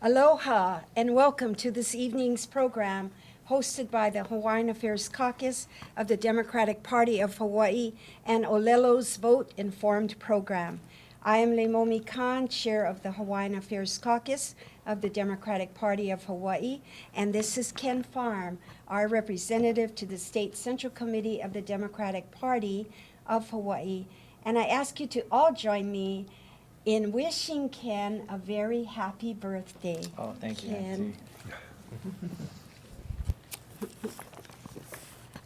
Aloha and welcome to this evening's program hosted by the Hawaiian Affairs Caucus of the Democratic Party of Hawai'i and Olelo's Vote Informed program. I am Leimomi Khan, chair of the Hawaiian Affairs Caucus of the Democratic Party of Hawai'i, and this is Ken Farm, our representative to the State Central Committee of the Democratic Party of Hawai'i. And I ask you to all join me in wishing Ken a very happy birthday. Oh, thank you, Ken. Nancy.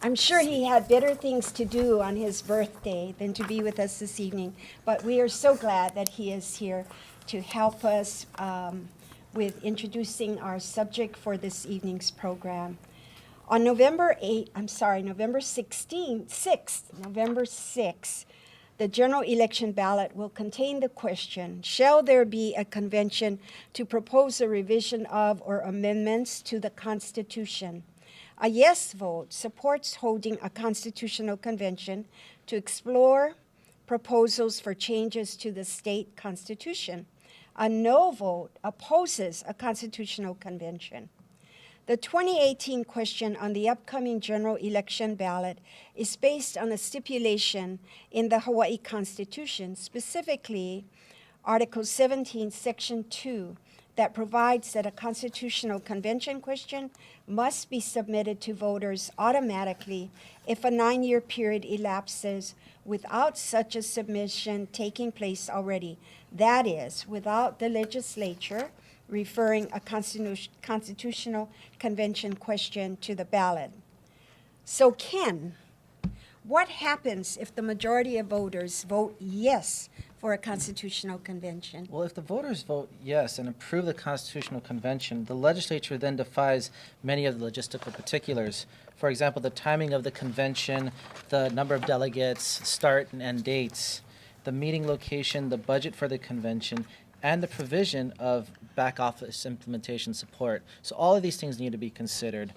I'm sure he had better things to do on his birthday than to be with us this evening, but we are so glad that he is here to help us with introducing our subject for this evening's program. On November 6th, the general election ballot will contain the question, shall there be a convention to propose a revision of or amendments to the Constitution? A yes vote supports holding a constitutional convention to explore proposals for changes to the state constitution. A no vote opposes a constitutional convention. The 2018 question on the upcoming general election ballot is based on a stipulation in the Hawai'i Constitution, specifically Article 17, Section 2, that provides that a constitutional convention question must be submitted to voters automatically if a 9-year period elapses without such a submission taking place already. That is, without the legislature referring a constitutional convention question to the ballot. So Ken, what happens if the majority of voters vote yes for a constitutional convention? Well, if the voters vote yes and approve the Constitutional Convention, the legislature then defines many of the logistical particulars. For example, the timing of the convention, the number of delegates, start and end dates, the meeting location, the budget for the convention, and the provision of back office implementation support. So all of these things need to be considered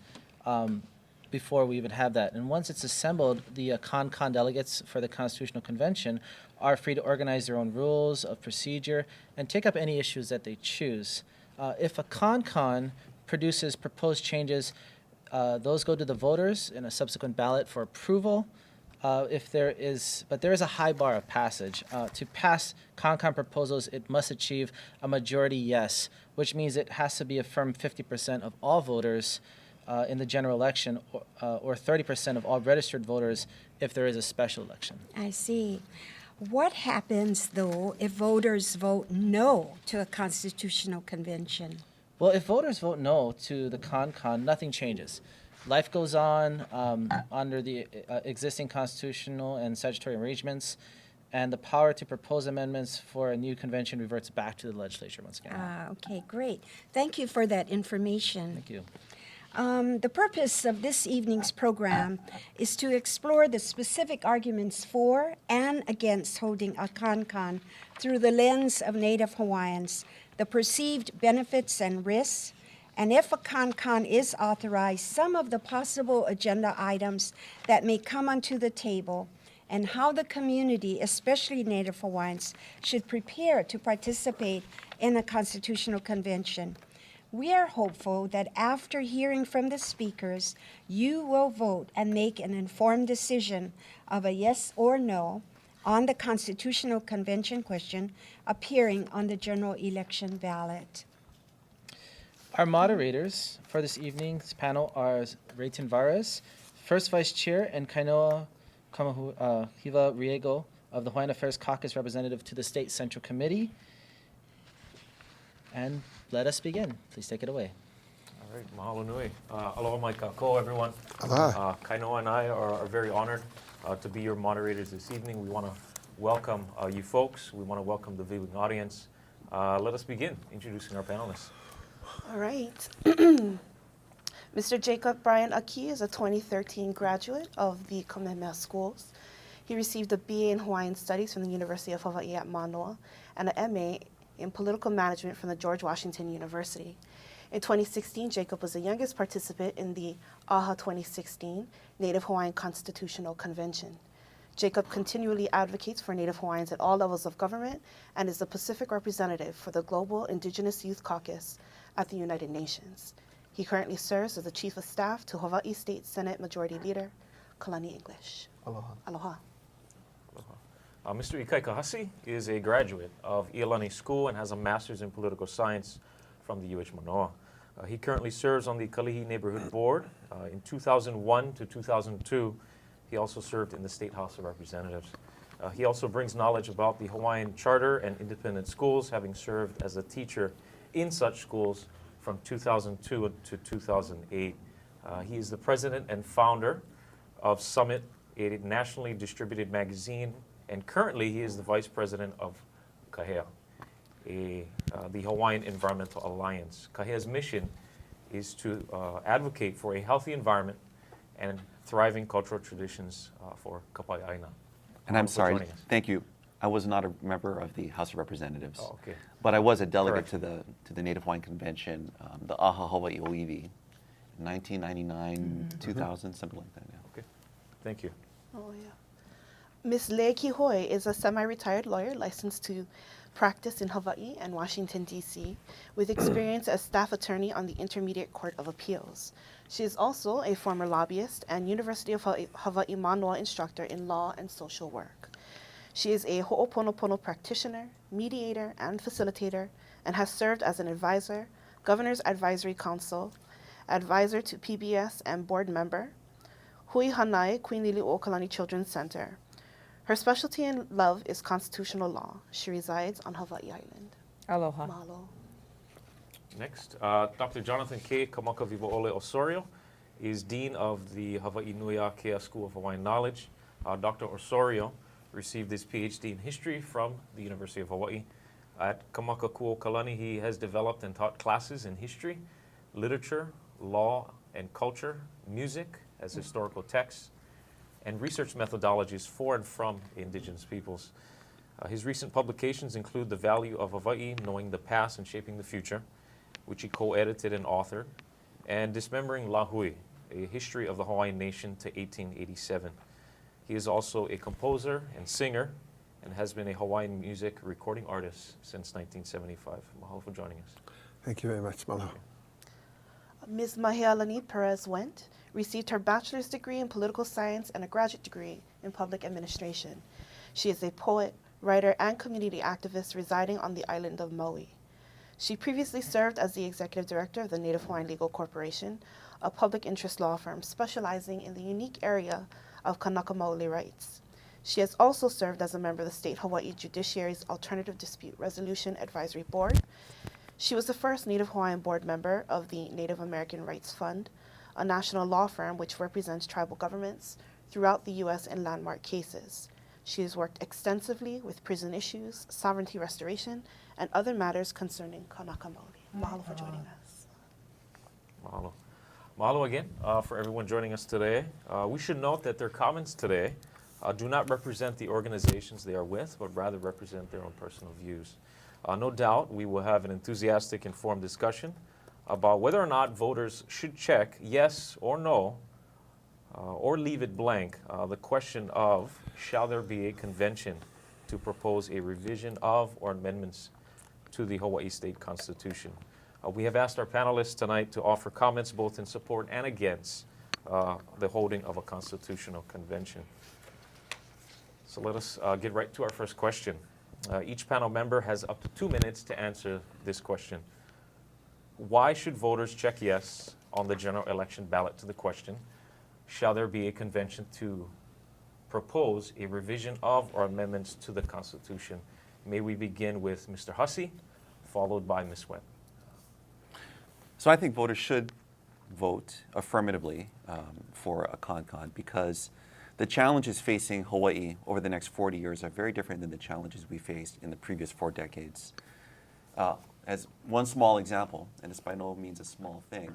before we even have that. And once it's assembled, the con delegates for the Constitutional Convention are free to organize their own rules of procedure and take up any issues that they choose. If a con produces proposed changes, those go to the voters in a subsequent ballot for approval. But there is a high bar of passage. To pass con proposals, it must achieve a majority yes, which means it has to be a firm 50% of all voters in the general election, or 30% of all registered voters if there is a special election. I see. What happens, though, if voters vote no to a constitutional convention? Well, if voters vote no to the con, nothing changes. Life goes on under the existing constitutional and statutory arrangements, and the power to propose amendments for a new convention reverts back to the legislature once again. Okay, great. Thank you for that information. Thank you. The purpose of this evening's program is to explore the specific arguments for and against holding a con through the lens of Native Hawaiians, the perceived benefits and risks, and if a con is authorized, some of the possible agenda items that may come onto the table, and how the community, especially Native Hawaiians, should prepare to participate in a constitutional convention. We are hopeful that after hearing from the speakers, you will vote and make an informed decision of a yes or no on the constitutional convention question appearing on the general election ballot. Our moderators for this evening's panel are Rayton Varas, First Vice Chair, and Kainoa Hiva Riego of the Hawaiian Affairs Caucus, representative to the State Central Committee. And let us begin. Please take it away. All right, mahalo nui. Aloha mai kako, everyone. Aloha. Kainoa and I are very honored to be your moderators this evening. We want to welcome you folks. We want to welcome the viewing audience. Let us begin introducing our panelists. All right. Mr. Jacob Brian Aki is a 2013 graduate of the Kamehameha Schools. He received a BA in Hawaiian Studies from the University of Hawaii at Manoa and an MA in Political Management from the George Washington University. In 2016, Jacob was the youngest participant in the AHA 2016 Native Hawaiian Constitutional Convention. Jacob continually advocates for Native Hawaiians at all levels of government and is the Pacific representative for the Global Indigenous Youth Caucus at the United Nations. He currently serves as the Chief of Staff to Hawai'i State Senate Majority Leader Kalani English. Aloha. Aloha. Mr. Ikaika Hasi is a graduate of Iolani School and has a master's in political science from the UH Manoa. He currently serves on the Kalihi Neighborhood Board. In 2001 to 2002, he also served in the State House of Representatives. He also brings knowledge about the Hawaiian Charter and independent schools, having served as a teacher in such schools from 2002 to 2008. He is the president and founder of Summit, a nationally distributed magazine, and currently he is the vice president of KAHEA, the Hawaiian Environmental Alliance. KAHEA's mission is to advocate for a healthy environment and thriving cultural traditions for Kapai'aina. And I'm for sorry, joining us. thank you. I was not a member of the House of Representatives, Oh, okay. but I was a delegate Correct. to the Native Hawaiian Convention, the Aha Hawaii Oiwi, 1999, 2000, something like that. Yeah. Okay, thank you. Oh, yeah. Ms. Lea Kihoi is a semi-retired lawyer licensed to practice in Hawaii and Washington, D.C., with experience as staff attorney on the Intermediate Court of Appeals. She is also a former lobbyist and University of Hawaii Manoa instructor in law and social work. She is a ho'oponopono practitioner, mediator, and facilitator, and has served as an advisor, Governor's Advisory Council, advisor to PBS, and board member, Hui Hanai Queen Liliuokalani Children's Center. Her specialty in love is constitutional law. She resides on Hawaii Island. Aloha. Mahalo. Next, Dr. Jonathan K. Kamakawiwo'ole Osorio is Dean of the Hawaii Nui Akea School of Hawaiian Knowledge. Dr. Osorio received his PhD in history from the University of Hawaii. At Kamakakuokalani, he has developed and taught classes in history, literature, law and culture, music as historical texts, and research methodologies for and from indigenous peoples. His recent publications include The Value of Hawaii, Knowing the Past and Shaping the Future, which he co-edited and authored, and Dismembering Lahui, A History of the Hawaiian Nation to 1887. He is also a composer and singer and has been a Hawaiian music recording artist since 1975. Mahalo for joining us. Thank you very much, Malo. Ms. Mahealani Perez Went received her bachelor's degree in political science and a graduate degree in public administration. She is a poet, writer, and community activist residing on the island of Maui. She previously served as the executive director of the Native Hawaiian Legal Corporation, a public interest law firm specializing in the unique area of Kanaka Maoli rights. She has also served as a member of the State Hawaii Judiciary's Alternative Dispute Resolution Advisory Board. She was the first Native Hawaiian board member of the Native American Rights Fund, a national law firm which represents tribal governments throughout the U.S. in landmark cases. She has worked extensively with prison issues, sovereignty restoration, and other matters concerning Kanaka Maoli. Mahalo for joining us. Mahalo. Mahalo again for everyone joining us today. We should note that their comments today do not represent the organizations they are with, but rather represent their own personal views. No doubt we will have an enthusiastic, informed discussion about whether or not voters should check yes or no, or leave it blank. The question of, shall there be a convention to propose a revision of or amendments to the Hawai'i State Constitution? We have asked our panelists tonight to offer comments both in support and against the holding of a constitutional convention. So let us get right to our first question. Each panel member has up to 2 minutes to answer this question. Why should voters check yes on the general election ballot to the question, shall there be a convention to propose a revision of or amendments to the Constitution? May we begin with Mr. Hussey, followed by Ms. Webb. So I think voters should vote affirmatively for a CONCON because the challenges facing Hawaii over the next 40 years are very different than the challenges we faced in the previous 4 decades. As one small example, and it's by no means a small thing,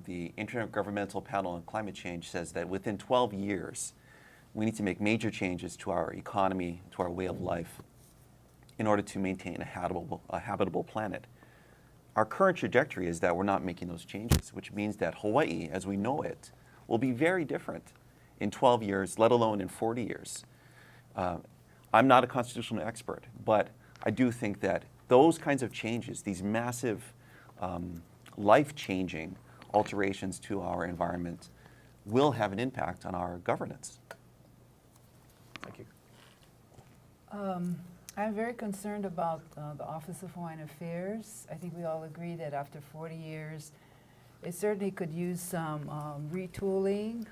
the Intergovernmental Panel on Climate Change says that within 12 years, we need to make major changes to our economy, to our way of life, in order to maintain a habitable planet. Our current trajectory is that we're not making those changes, which means that Hawaii, as we know it, will be very different in 12 years, let alone in 40 years. I'm not a constitutional expert, but I do think that those kinds of changes, these massive life-changing alterations to our environment will have an impact on our governance. Thank you. I'm very concerned about the Office of Hawaiian Affairs. I think we all agree that after 40 years, it certainly could use some retooling,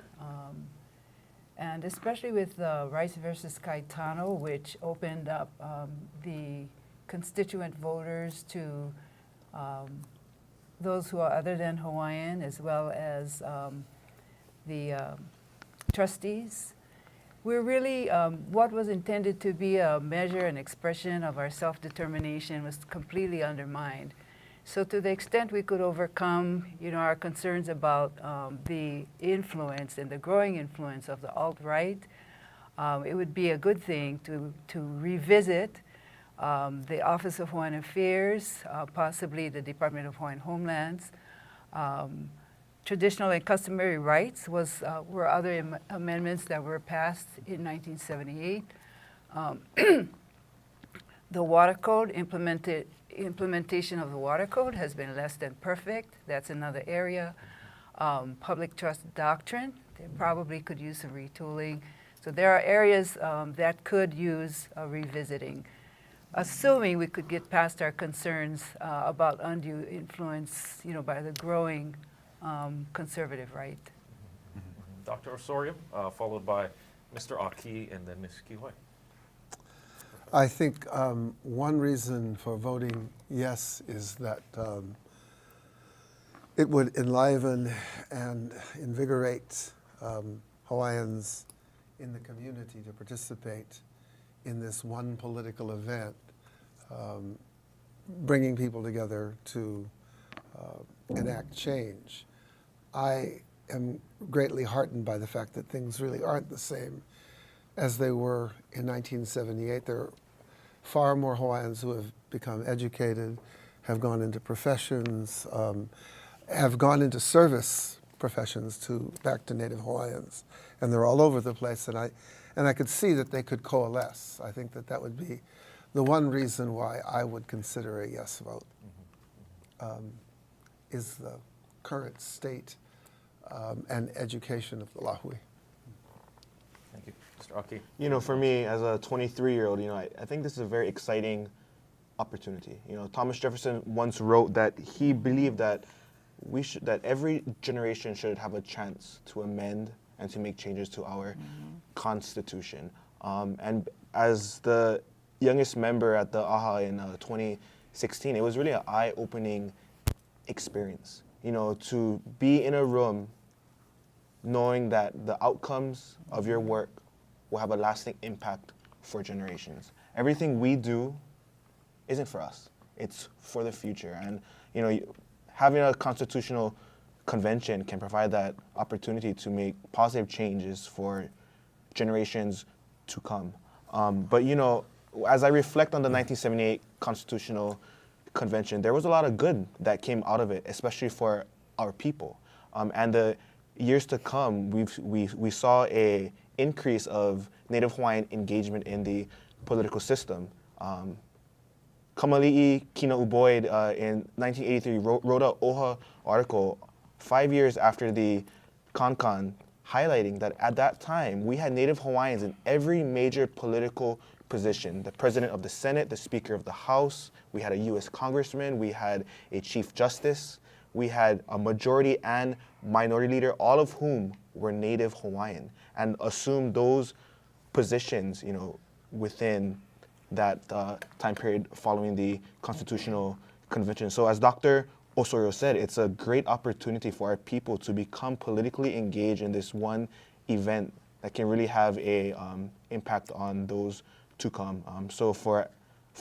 and especially with Rice versus Caetano, which opened up the constituent voters to those who are other than Hawaiian, as well as the trustees. We're really, what was intended to be a measure and expression of our self-determination was completely undermined. So to the extent we could overcome, our concerns about the influence and the growing influence of the alt-right, it would be a good thing to revisit the Office of Hawaiian Affairs, possibly the Department of Hawaiian Homelands. Traditional and customary rights were other amendments that were passed in 1978. The Water Code, implementation of the Water Code has been less than perfect. That's another area. Public trust doctrine, they probably could use some retooling. So there are areas that could use revisiting, assuming we could get past our concerns about undue influence, by the growing conservative right. Dr. Osorio, followed by Mr. Aki and then Ms. Kiwai. I think one reason for voting yes is that it would enliven and invigorate Hawaiians in the community to participate in this one political event, bringing people together to enact change. I am greatly heartened by the fact that things really aren't the same as they were in 1978. There are far more Hawaiians who have become educated, have gone into professions, have gone into service professions back to Native Hawaiians, and they're all over the place. And I could see that they could coalesce. I think that would be the one reason why I would consider a yes vote. Is the current state and education of the Lahui. Thank you. Mr. Aki. For me, as a 23-year-old, I think this is a very exciting opportunity. Thomas Jefferson once wrote that he believed that that every generation should have a chance to amend and to make changes to our Constitution. And as the youngest member at the AHA in 2016, it was really an eye-opening experience. To be in a room knowing that the outcomes of your work will have a lasting impact for generations. Everything we do isn't for us, it's for the future. And having a constitutional convention can provide that opportunity to make positive changes for generations to come. But as I reflect on the 1978 Constitutional Convention, there was a lot of good that came out of it, especially for our people. And the years to come, we saw a increase of Native Hawaiian engagement in the political system. Kamali'i Kina Boyd in 1983 wrote an OHA article 5 years after the Con, highlighting that at that time we had Native Hawaiians in every major political position: the president of the Senate, the Speaker of the House, we had a U.S. congressman, we had a Chief Justice, we had a majority and minority leader, all of whom were Native Hawaiian, and assumed those positions, within that time period following the Constitutional Convention. So as Dr. Osorio said, it's a great opportunity for our people to become politically engaged in this one event that can really have a impact on those to come. So for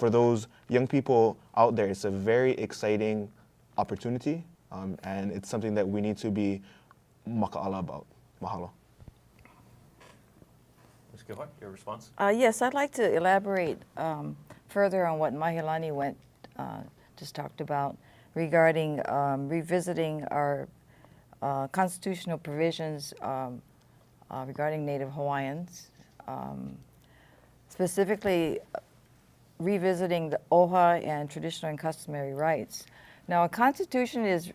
those young people out there, it's a very exciting opportunity, and it's something that we need to be maka'ala about. Mahalo. Ms. Kiwai, your response? Yes, I'd like to elaborate further on what Mahilani just talked about regarding revisiting our constitutional provisions regarding Native Hawaiians, specifically revisiting the OHA and traditional and customary rights. Now, a constitution is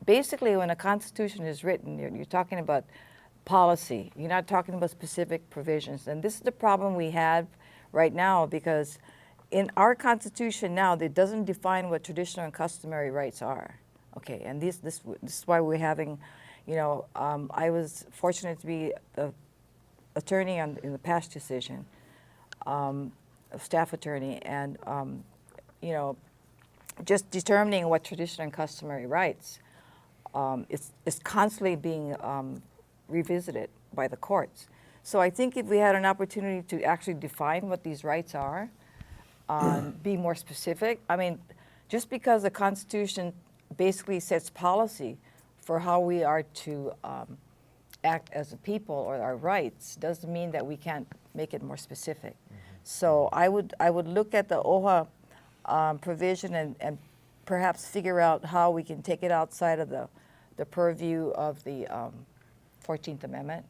basically when a constitution is written, you're talking about policy. You're not talking about specific provisions. And this is the problem we have right now, because in our constitution now, it doesn't define what traditional and customary rights are. Okay, and this is why we're having, you know, I was fortunate to be the attorney in the past decision, a staff attorney, and you know, just determining what traditional and customary rights is constantly being revisited by the courts. So I think if we had an opportunity to actually define what these rights are, be more specific. I mean, just because the Constitution basically sets policy for how we are to act as a people or our rights doesn't mean that we can't make it more specific. So I would look at the OHA provision and perhaps figure out how we can take it outside of the purview of the 14th Amendment.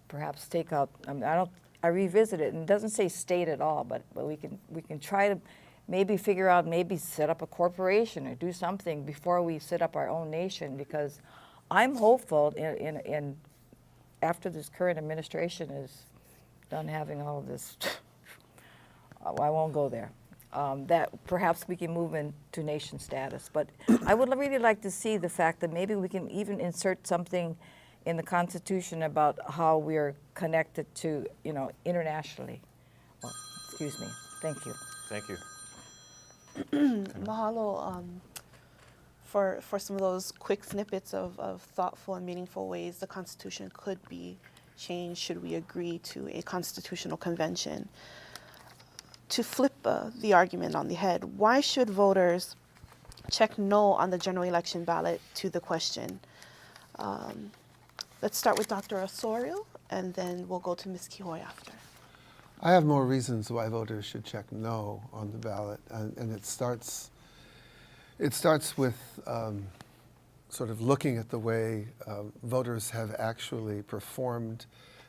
Perhaps take out, I mean, I revisit it, and it doesn't say state at all, but we can try to maybe figure out, maybe set up a corporation or do something before we set up our own nation, because I'm hopeful in after this current administration is done having all of this, I won't go there, that perhaps we can move into nation status. But I would really like to see the fact that maybe we can even insert something in the Constitution about how we're connected to, you know, internationally. Well, excuse me. Thank you. Thank you. Mahalo for some of those quick snippets of thoughtful and meaningful ways the Constitution could be changed should we agree to a constitutional convention. To flip the argument on the head, why should voters check no on the general election ballot to the question? Let's start with Dr. Osorio, and then we'll go to Ms. Kihoy after. I have more reasons why voters should check no on the ballot, and it starts with sort of looking at the way voters have actually performed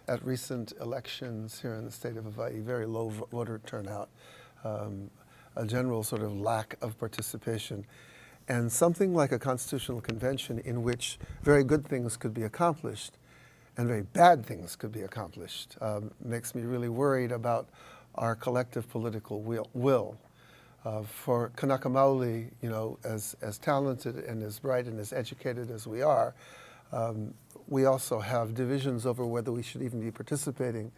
at recent elections here in the state of Hawaii. Very low voter turnout, a general sort of lack of participation, and something like a constitutional convention in which very good things could be accomplished and very bad things could be accomplished makes me really worried about our collective political will. For Kanaka Maoli, you know, as talented and as bright and as educated as we are, we also have divisions over whether we should even be participating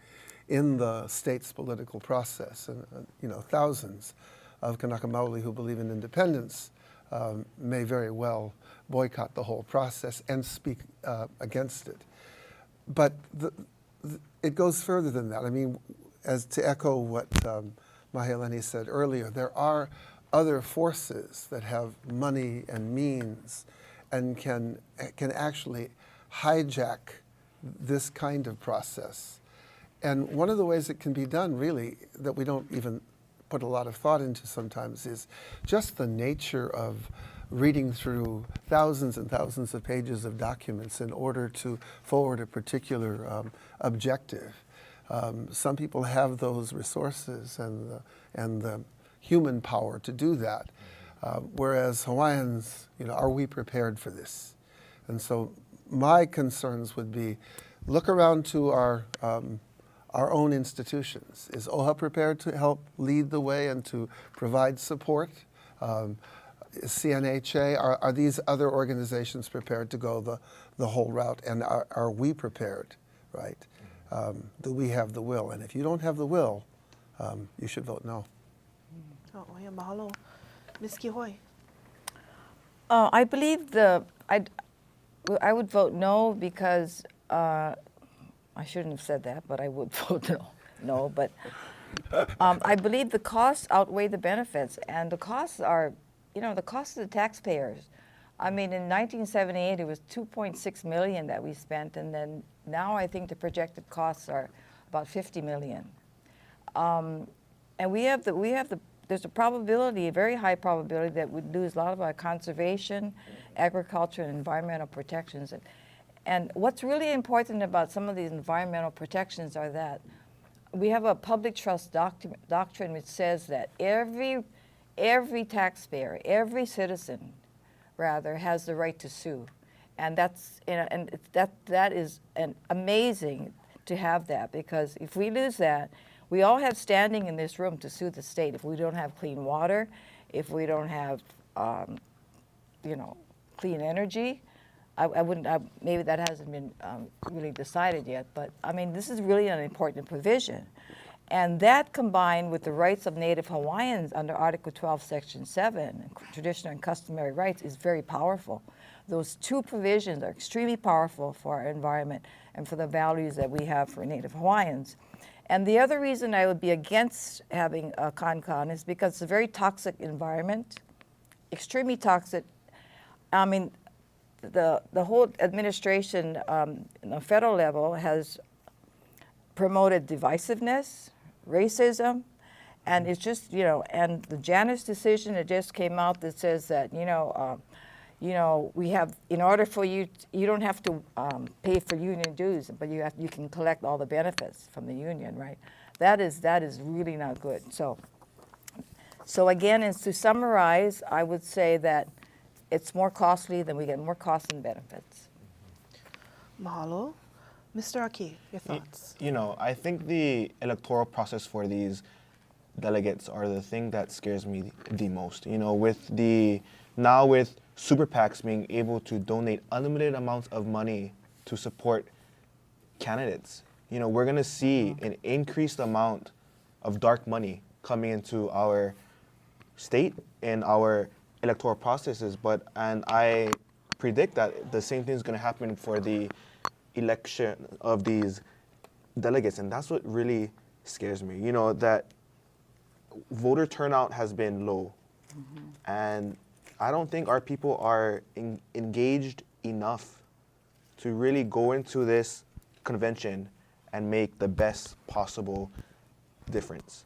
in the state's political process. And you know, thousands of Kanaka Maoli who believe in independence may very well boycott the whole process and speak against it. But it goes further than that. I mean, as to echo what Mahealani said earlier, there are other forces that have money and means and can actually hijack this kind of process. And one of the ways it can be done, really, that we don't even put a lot of thought into sometimes, is just the nature of reading through thousands and thousands of pages of documents in order to forward a particular objective. Some people have those resources and the human power to do that, whereas Hawaiians, you know, are we prepared for this? And so my concerns would be, look around to our own institutions. Is OHA prepared to help lead the way and to provide support? Is CNHA, are these other organizations prepared to go the whole route? And are we prepared, right? Do we have the will? And if you don't have the will, you should vote no. Oh, yeah, mahalo. Ms. Kihoy. I believe I would vote no because I shouldn't have said that, but I would vote no. But I believe the costs outweigh the benefits, and the costs are, you know, the cost of the taxpayers. I mean, in 1978, it was $2.6 million that we spent, and then now I think the projected costs are about $50 million. And there's a probability, a very high probability, that we'd lose a lot of our conservation, agriculture, and environmental protections. And what's really important about some of these environmental protections are that we have a public trust doctrine which says that every taxpayer, every citizen rather, has the right to sue. And that's, and that is amazing to have that, because if we lose that, we all have standing in this room to sue the state if we don't have clean water, if we don't have, clean energy. I wouldn't, maybe that hasn't been really decided yet, but I mean, this is really an important provision. And that combined with the rights of Native Hawaiians under Article 12, Section 7, traditional and customary rights, is very powerful. Those two provisions are extremely powerful for our environment and for the values that we have for Native Hawaiians. And the other reason I would be against having a CONCON is because it's a very toxic environment, extremely toxic. I mean, the whole administration on the federal level has promoted divisiveness, racism, and it's just, and the Janus decision that just came out that says that, we have, in order for you don't have to pay for union dues, but you can collect all the benefits from the union, right? That is really not good. So again, and to summarize, I would say that it's more costly than we get more costs and benefits. Mahalo. Mr. Aki, your thoughts? I think the electoral process for these delegates are the thing that scares me the most. With super PACs being able to donate unlimited amounts of money to support candidates, we're going to see an increased amount of dark money coming into our state and our electoral processes. And I predict that the same thing is going to happen for the election of these delegates, and that's what really scares me. That voter turnout has been low, and I don't think our people are engaged enough to really go into this convention and make the best possible difference.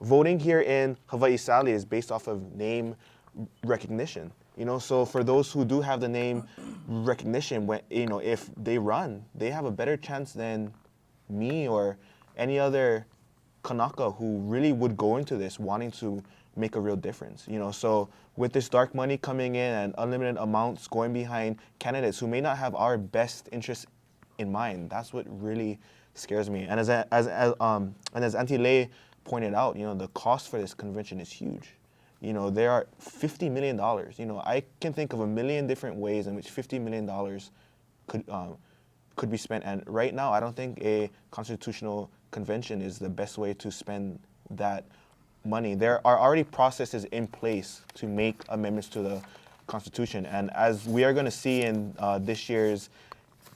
Voting here in Hawai'i Sally is based off of name recognition. So for those who do have the name recognition, if they run, they have a better chance than me or any other Kanaka who really would go into this wanting to make a real difference. So with this dark money coming in and unlimited amounts going behind candidates who may not have our best interests in mind, that's what really scares me. And as Auntie Lei pointed out, the cost for this convention is huge. There are $50 million. I can think of a million different ways in which $50 million could be spent. And right now, I don't think a constitutional convention is the best way to spend that money. There are already processes in place to make amendments to the Constitution. And as we are going to see in this year's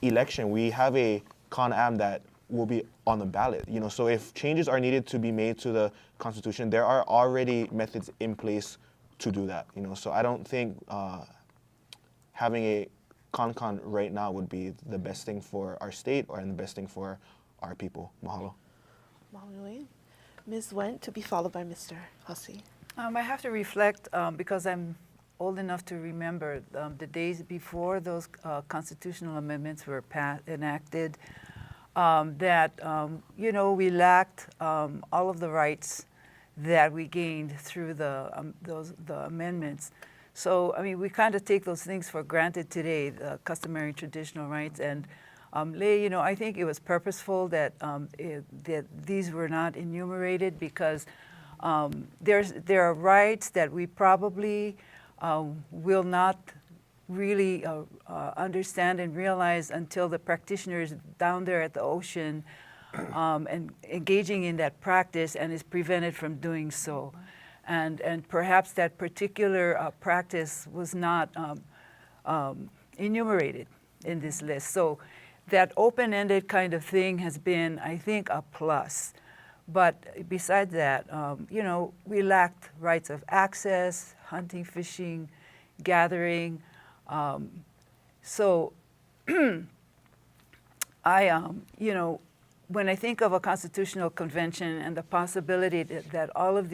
election, we have a Con-Am that will be on the ballot. So if changes are needed to be made to the Constitution, there are already methods in place to do that. So I don't think having a Con-Con right now would be the best thing for our state or the best thing for our people. Mahalo. Mahalo. Ms. Wen, to be followed by Mr. Hussey. I have to reflect because I'm old enough to remember the days before those constitutional amendments were enacted. We lacked all of the rights that we gained through the amendments. So, we kind of take those things for granted today, the customary traditional rights. And Lei, I think it was purposeful that that these were not enumerated because there are rights that we probably will not really understand and realize until the practitioners down there at the ocean and engaging in that practice and is prevented from doing so. And perhaps that particular practice was not enumerated in this list. So that open-ended kind of thing has been, I think, a plus. But besides that, we lacked rights of access, hunting, fishing, gathering. So when I think of a constitutional convention and the possibility that all of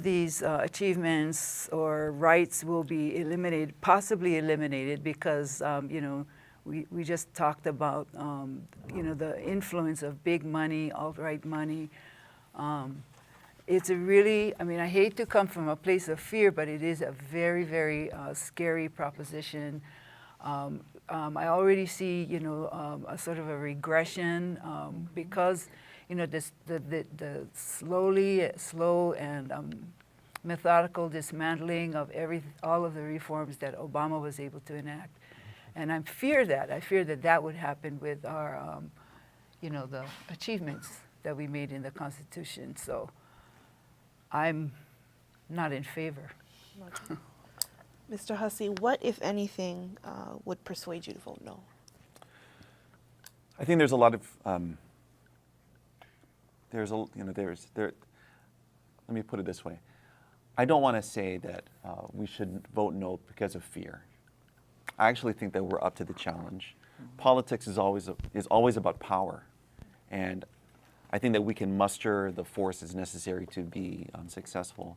these achievements or rights will be eliminated, possibly eliminated, because we just talked about the influence of big money, alt-right money, it's a really, I mean, I hate to come from a place of fear, but it is a very, very scary proposition. I already see, you know, a sort of a regression because, you know, the slow and methodical dismantling of all of the reforms that Obama was able to enact. And I fear that would happen with our, you know, the achievements that we made in the Constitution. So I'm not in favor. Mr. Hussey, what, if anything, would persuade you to vote no? I think there's a lot of let me put it this way. I don't want to say that we should vote no because of fear. I actually think that we're up to the challenge. Politics is always about power, and I think that we can muster the forces necessary to be successful.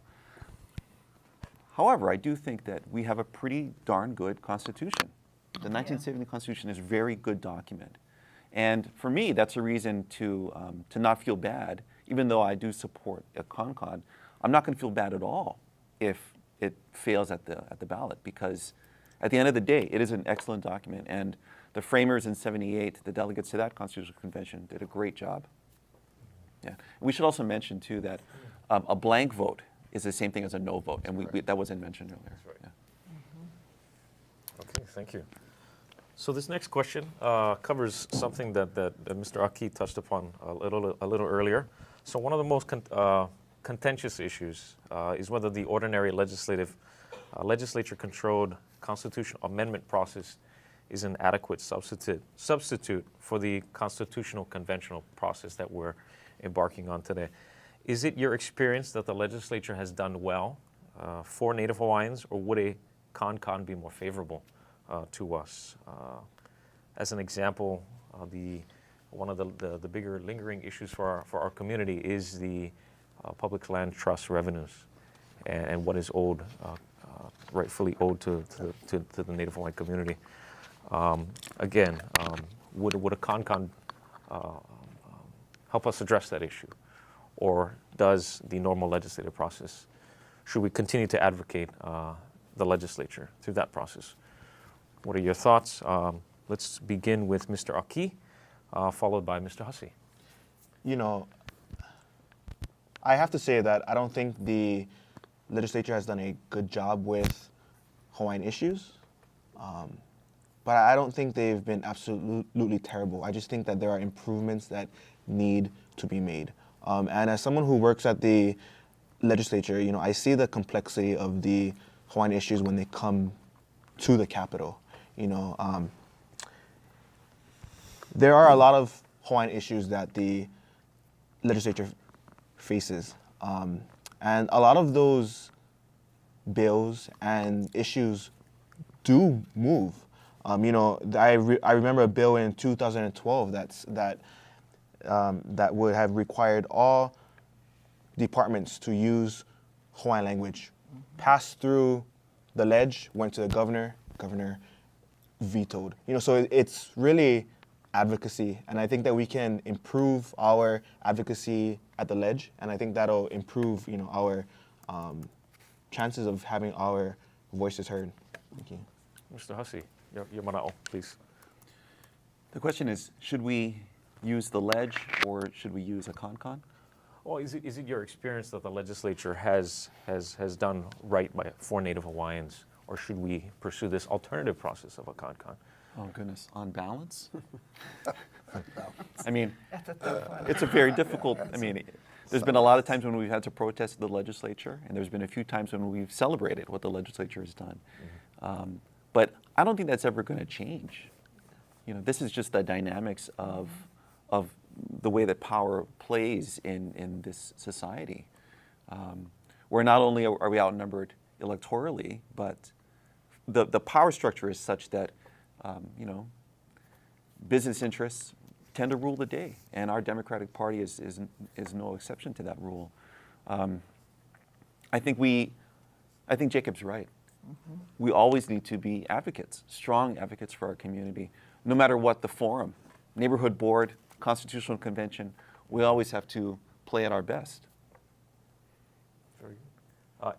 However, I do think that we have a pretty darn good Constitution. The 1970 Constitution is a very good document. And for me, that's a reason to not feel bad, even though I do support a CONCON. I'm not going to feel bad at all if it fails at the ballot, because at the end of the day, it is an excellent document. And the framers in '78, the delegates to that Constitutional Convention, did a great job. Yeah. We should also mention, too, that a blank vote is the same thing as a no vote, and that wasn't mentioned earlier. That's right. Yeah. Okay, thank you. So this next question covers something that Mr. Aki touched upon a little earlier. So one of the most contentious issues is whether the ordinary legislature-controlled constitutional amendment process is an adequate substitute for the constitutional conventional process that we're embarking on today. Is it your experience that the legislature has done well for Native Hawaiians, or would a CONCON be more favorable to us? As an example, one of the bigger lingering issues for our community is the public land trust revenues and what is owed, rightfully owed to the Native Hawaiian community. Again, would a CONCON help us address that issue? Or does the normal legislative process, should we continue to advocate the legislature through that process? What are your thoughts? Let's begin with Mr. Aki, followed by Mr. Hussey. You know, I have to say that I don't think the legislature has done a good job with Hawaiian issues. But I don't think they've been absolutely terrible. I just think that there are improvements that need to be made. And as someone who works at the legislature, you know, I see the complexity of the Hawaiian issues when they come to the Capitol. You know, there are a lot of Hawaiian issues that the legislature faces. And a lot of those bills and issues do move. You know, I remember a bill in 2012 that would have required all departments to use Hawaiian language. Passed through the ledge, went to the governor vetoed. You know, so it's really advocacy, and I think that we can improve our advocacy at the ledge, and I think that'll improve, you know, our chances of having our voices heard. Thank you. Mr. Hussey, your mana'o, please. The question is, should we use the ledge or should we use a CONCON? Well, is it your experience that the legislature has done right for Native Hawaiians, or should we pursue this alternative process of a CONCON? Oh goodness, on balance? I mean, That's a tough one. it's a very difficult, I mean, there's been a lot of times when we've had to protest the legislature, and there's been a few times when we've celebrated what the legislature has done. But I don't think that's ever going to change. You know, this is just the dynamics of the way that power plays in this society. Where not only are we outnumbered electorally, but the power structure is such that, you know, business interests tend to rule the day, and our Democratic Party is no exception to that rule. I think Jacob's right. We always need to be advocates, strong advocates for our community, no matter what the forum, neighborhood board, constitutional convention. We always have to play at our best.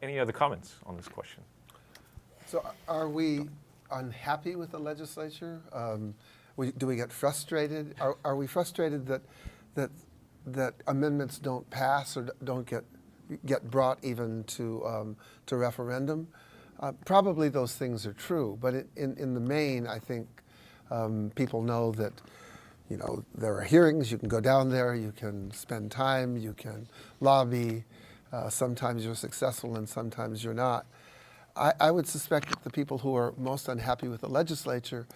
Any other comments on this question? So are we unhappy with the legislature? Do we get frustrated? Are we frustrated that amendments don't pass or don't get brought even to referendum? Probably those things are true, but in the main, I think people know that, you know, there are hearings. You can go down there. You can spend time. You can lobby. Sometimes you're successful and sometimes you're not. I would suspect that the people who are most unhappy with the legislature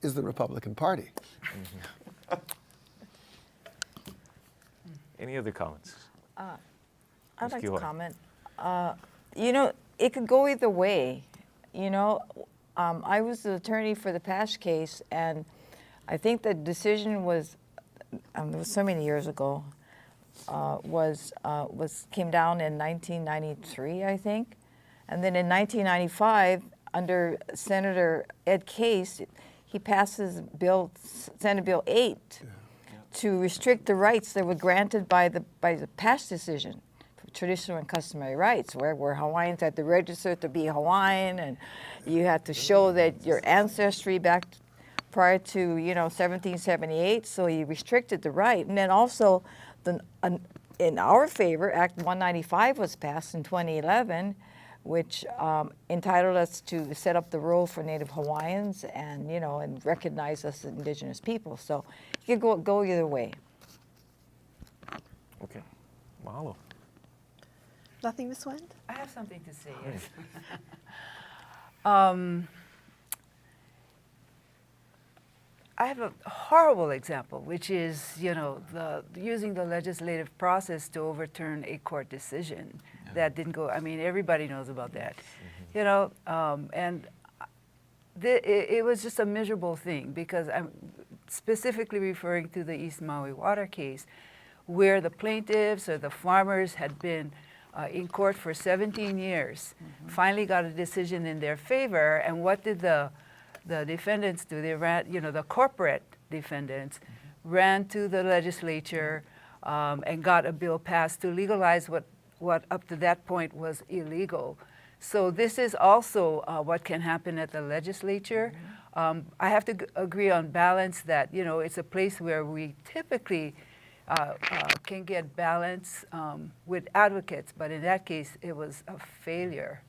is the Republican Party. Any other comments? I'd Ms. like to Kioi. comment. You know, it could go either way. You know, I was the attorney for the Pash case, and I think the decision was, it was so many years ago, came down in 1993, I think, and then in 1995, under Senator Ed Case, he passes Senate Bill 8 to restrict the rights that were granted by the Pash decision, traditional and customary rights, where Hawaiians had to register to be Hawaiian, and you had to show that your ancestry back prior to 1778. So he restricted the right, and then also in our favor, Act 195 was passed in 2011, which entitled us to set up the role for Native Hawaiians and and recognize us as indigenous people. So you could go either way. Okay. Mahalo. Nothing, Ms. Wendt? I have something to say. Yes. I have a horrible example, which is, using the legislative process to overturn a court decision that didn't go. I mean, everybody knows about that, and it was just a miserable thing, because I'm specifically referring to the East Maui water case, where the plaintiffs or the farmers had been in court for 17 years, finally got a decision in their favor, and what did the defendants do? They ran, the corporate defendants ran to the legislature and got a bill passed to legalize what up to that point was illegal. So this is also what can happen at the legislature. I have to agree on balance that, it's a place where we typically can get balance with advocates, but in that case, it was a failure.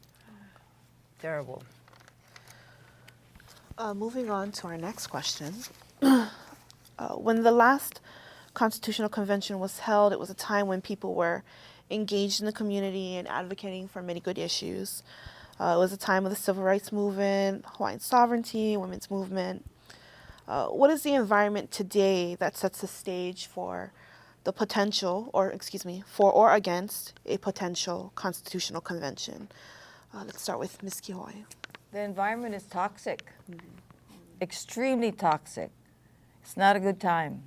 Terrible. Moving on to our next question. When the last Constitutional Convention was held, it was a time when people were engaged in the community and advocating for many good issues. It was a time of the Civil Rights Movement, Hawaiian sovereignty, women's movement. What is the environment today that sets the stage for the potential, for or against a potential Constitutional Convention? Let's start with Ms. Kioi. The environment is toxic, extremely toxic. It's not a good time.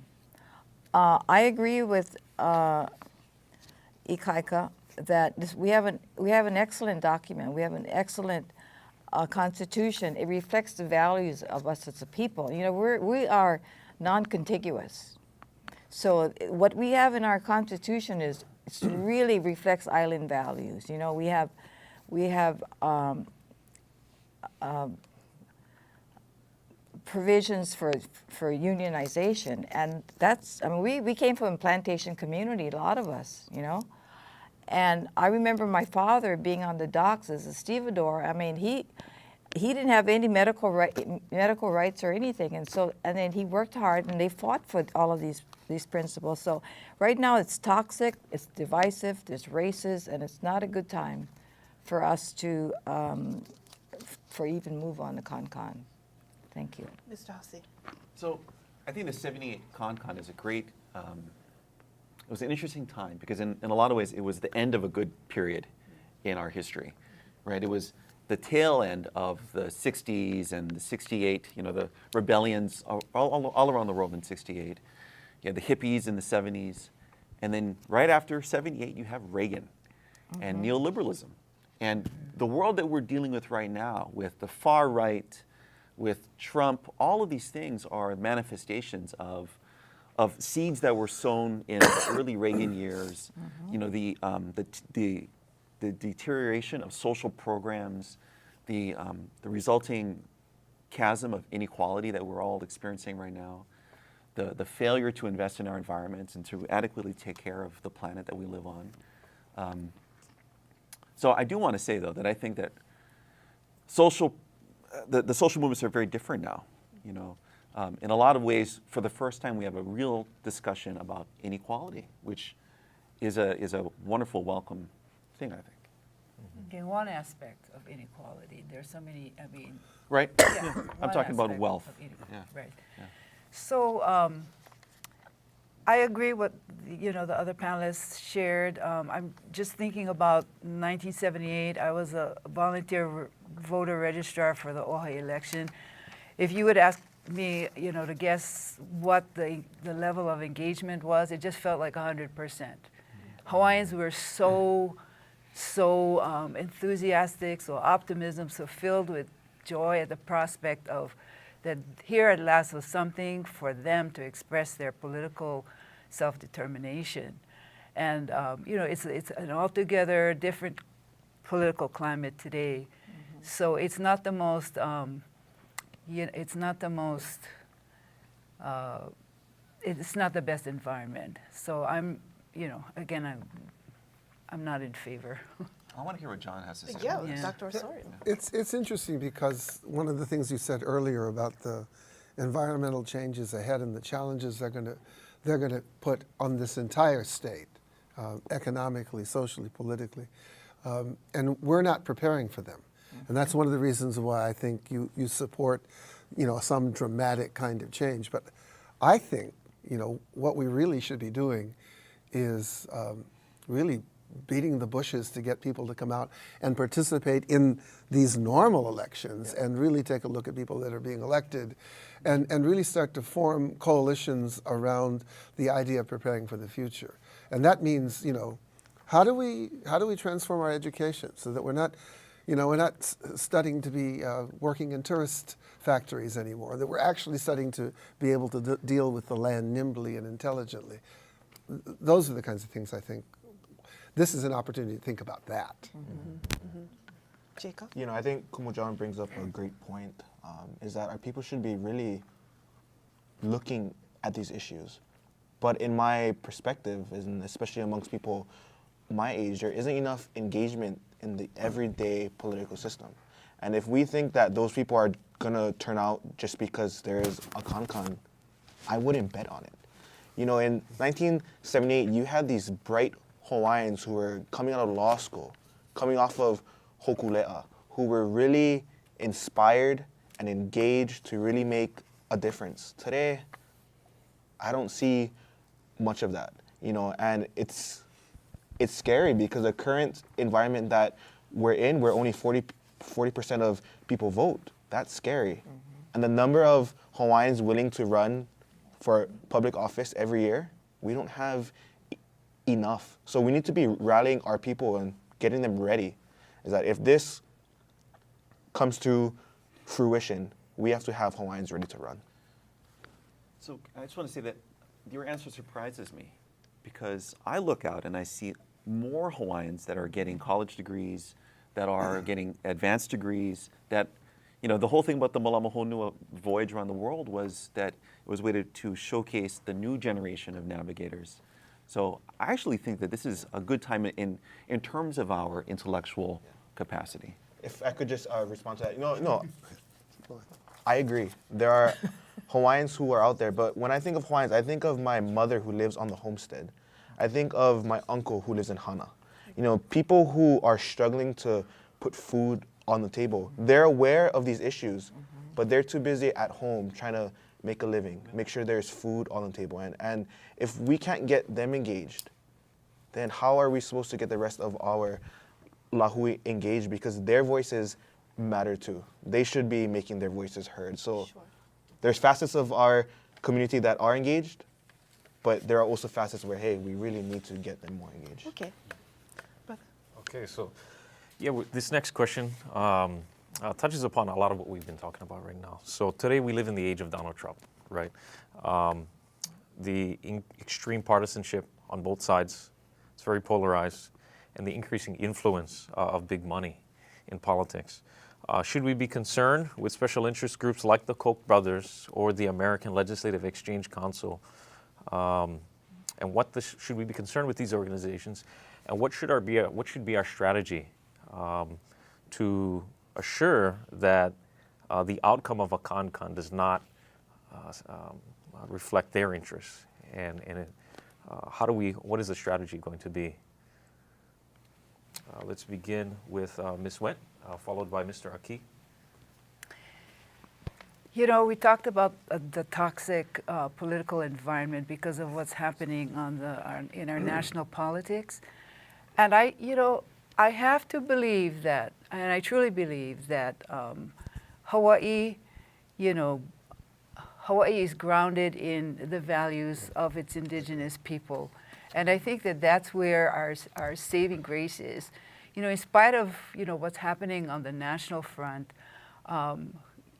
I agree with Ikaika that we have an excellent document. We have an excellent constitution. It reflects the values of us as a people. We are non-contiguous. So what we have in our constitution really reflects island values. We have provisions for unionization, and we came from a plantation community, a lot of us, and I remember my father being on the docks as a stevedore. I mean, he didn't have any medical rights or anything, and then he worked hard, and they fought for all of these principles. So right now it's toxic, it's divisive, there's races, and it's not a good time for us to for even move on the CON-CON. Thank you. Mr. Hussey. So I think the 78 CON-CON is a great, it was an interesting time, because in a lot of ways it was the end of a good period in our history, right? It was the tail end of the 60s and the 68, the rebellions all around the world in 68. You had the hippies in the 70s. And then right after 78, you have Reagan and neoliberalism. And the world that we're dealing with right now, with the far right, with Trump, all of these things are manifestations of seeds that were sown in the early Reagan years. The the deterioration of social programs, the resulting chasm of inequality that we're all experiencing right now, the failure to invest in our environments and to adequately take care of the planet that we live on. So I do want to say, though, that I think that the social movements are very different now. You know, in a lot of ways, for the first time, we have a real discussion about inequality, which is a wonderful, welcome thing, I think. Okay, one aspect of inequality. There's so many, I mean, Right? yeah, I'm one talking about aspect wealth. of inequality, Yeah. right. Yeah. So I agree what the other panelists shared. I'm just thinking about 1978. I was a volunteer voter registrar for the Ojai election. If you would ask me, to guess what the level of engagement was, it just felt like 100%. Hawaiians were so enthusiastic, so optimism, so filled with joy at the prospect of that here at last was something for them to express their political self-determination. And it's an altogether different political climate today. So it's not the most it's not the best environment. So I'm not in favor. I want to hear what John has to say. Yeah, Yeah. Dr. Osorio. It's interesting because one of the things you said earlier about the environmental changes ahead and the challenges they're going to put on this entire state, economically, socially, politically, and we're not preparing for them. And that's one of the reasons why I think you support, some dramatic kind of change. But I think, what we really should be doing is really beating the bushes to get people to come out and participate in these normal elections and really take a look at people that are being elected and really start to form coalitions around the idea of preparing for the future. And that means, how do we transform our education so that we're not studying to be working in tourist factories anymore, that we're actually studying to be able to deal with the land nimbly and intelligently. Those are the kinds of things I think. This is an opportunity to think about that. Jacob? I think Kumu John brings up a great point, is that our people should be really looking at these issues. But in my perspective, and especially amongst people my age, there isn't enough engagement in the everyday political system. And if we think that those people are going to turn out just because there is a con, I wouldn't bet on it. In 1978, you had these bright Hawaiians who were coming out of law school, coming off of Hokulea, who were really inspired and engaged to really make a difference. Today, I don't see much of that, and it's scary because the current environment that we're in, where only 40% of people vote, that's scary. And the number of Hawaiians willing to run for public office every year, we don't have enough. So we need to be rallying our people and getting them ready. Is that if this comes to fruition, we have to have Hawaiians ready to run. So I just want to say that your answer surprises me because I look out and I see more Hawaiians that are getting college degrees, that are getting advanced degrees, that, the whole thing about the Malama Honua voyage around the world was that it was a way to showcase the new generation of navigators. So I actually think that this is a good time in terms of our intellectual capacity. If I could just respond to that. No, I agree. There are Hawaiians who are out there, but when I think of Hawaiians, I think of my mother who lives on the homestead. I think of my uncle who lives in Hana. People who are struggling to put food on the table. They're aware of these issues, but they're too busy at home trying to make a living, make sure there's food on the table. And if we can't get them engaged, then how are we supposed to get the rest of our Lahui engaged? Because their voices matter too. They should be making their voices heard. So there's facets of our community that are engaged, but there are also facets where, hey, we really need to get them more engaged. Okay. Okay, so this next question touches upon a lot of what we've been talking about right now. So today we live in the age of Donald Trump, right? The extreme partisanship on both sides, it's very polarized. and the increasing influence of big money in politics. Should we be concerned with special interest groups like the Koch brothers or the American Legislative Exchange Council? And should we be concerned with these organizations? And what should be our strategy to assure that the outcome of a con does not reflect their interests? And what is the strategy going to be? Let's begin with Ms. Went, followed by Mr. Aki. You know, we talked about the toxic political environment because of what's happening in our national politics. And I have to believe that, and I truly believe that Hawaii, Hawaii is grounded in the values of its indigenous people. And I think that that's where our saving grace is. In spite of, what's happening on the national front,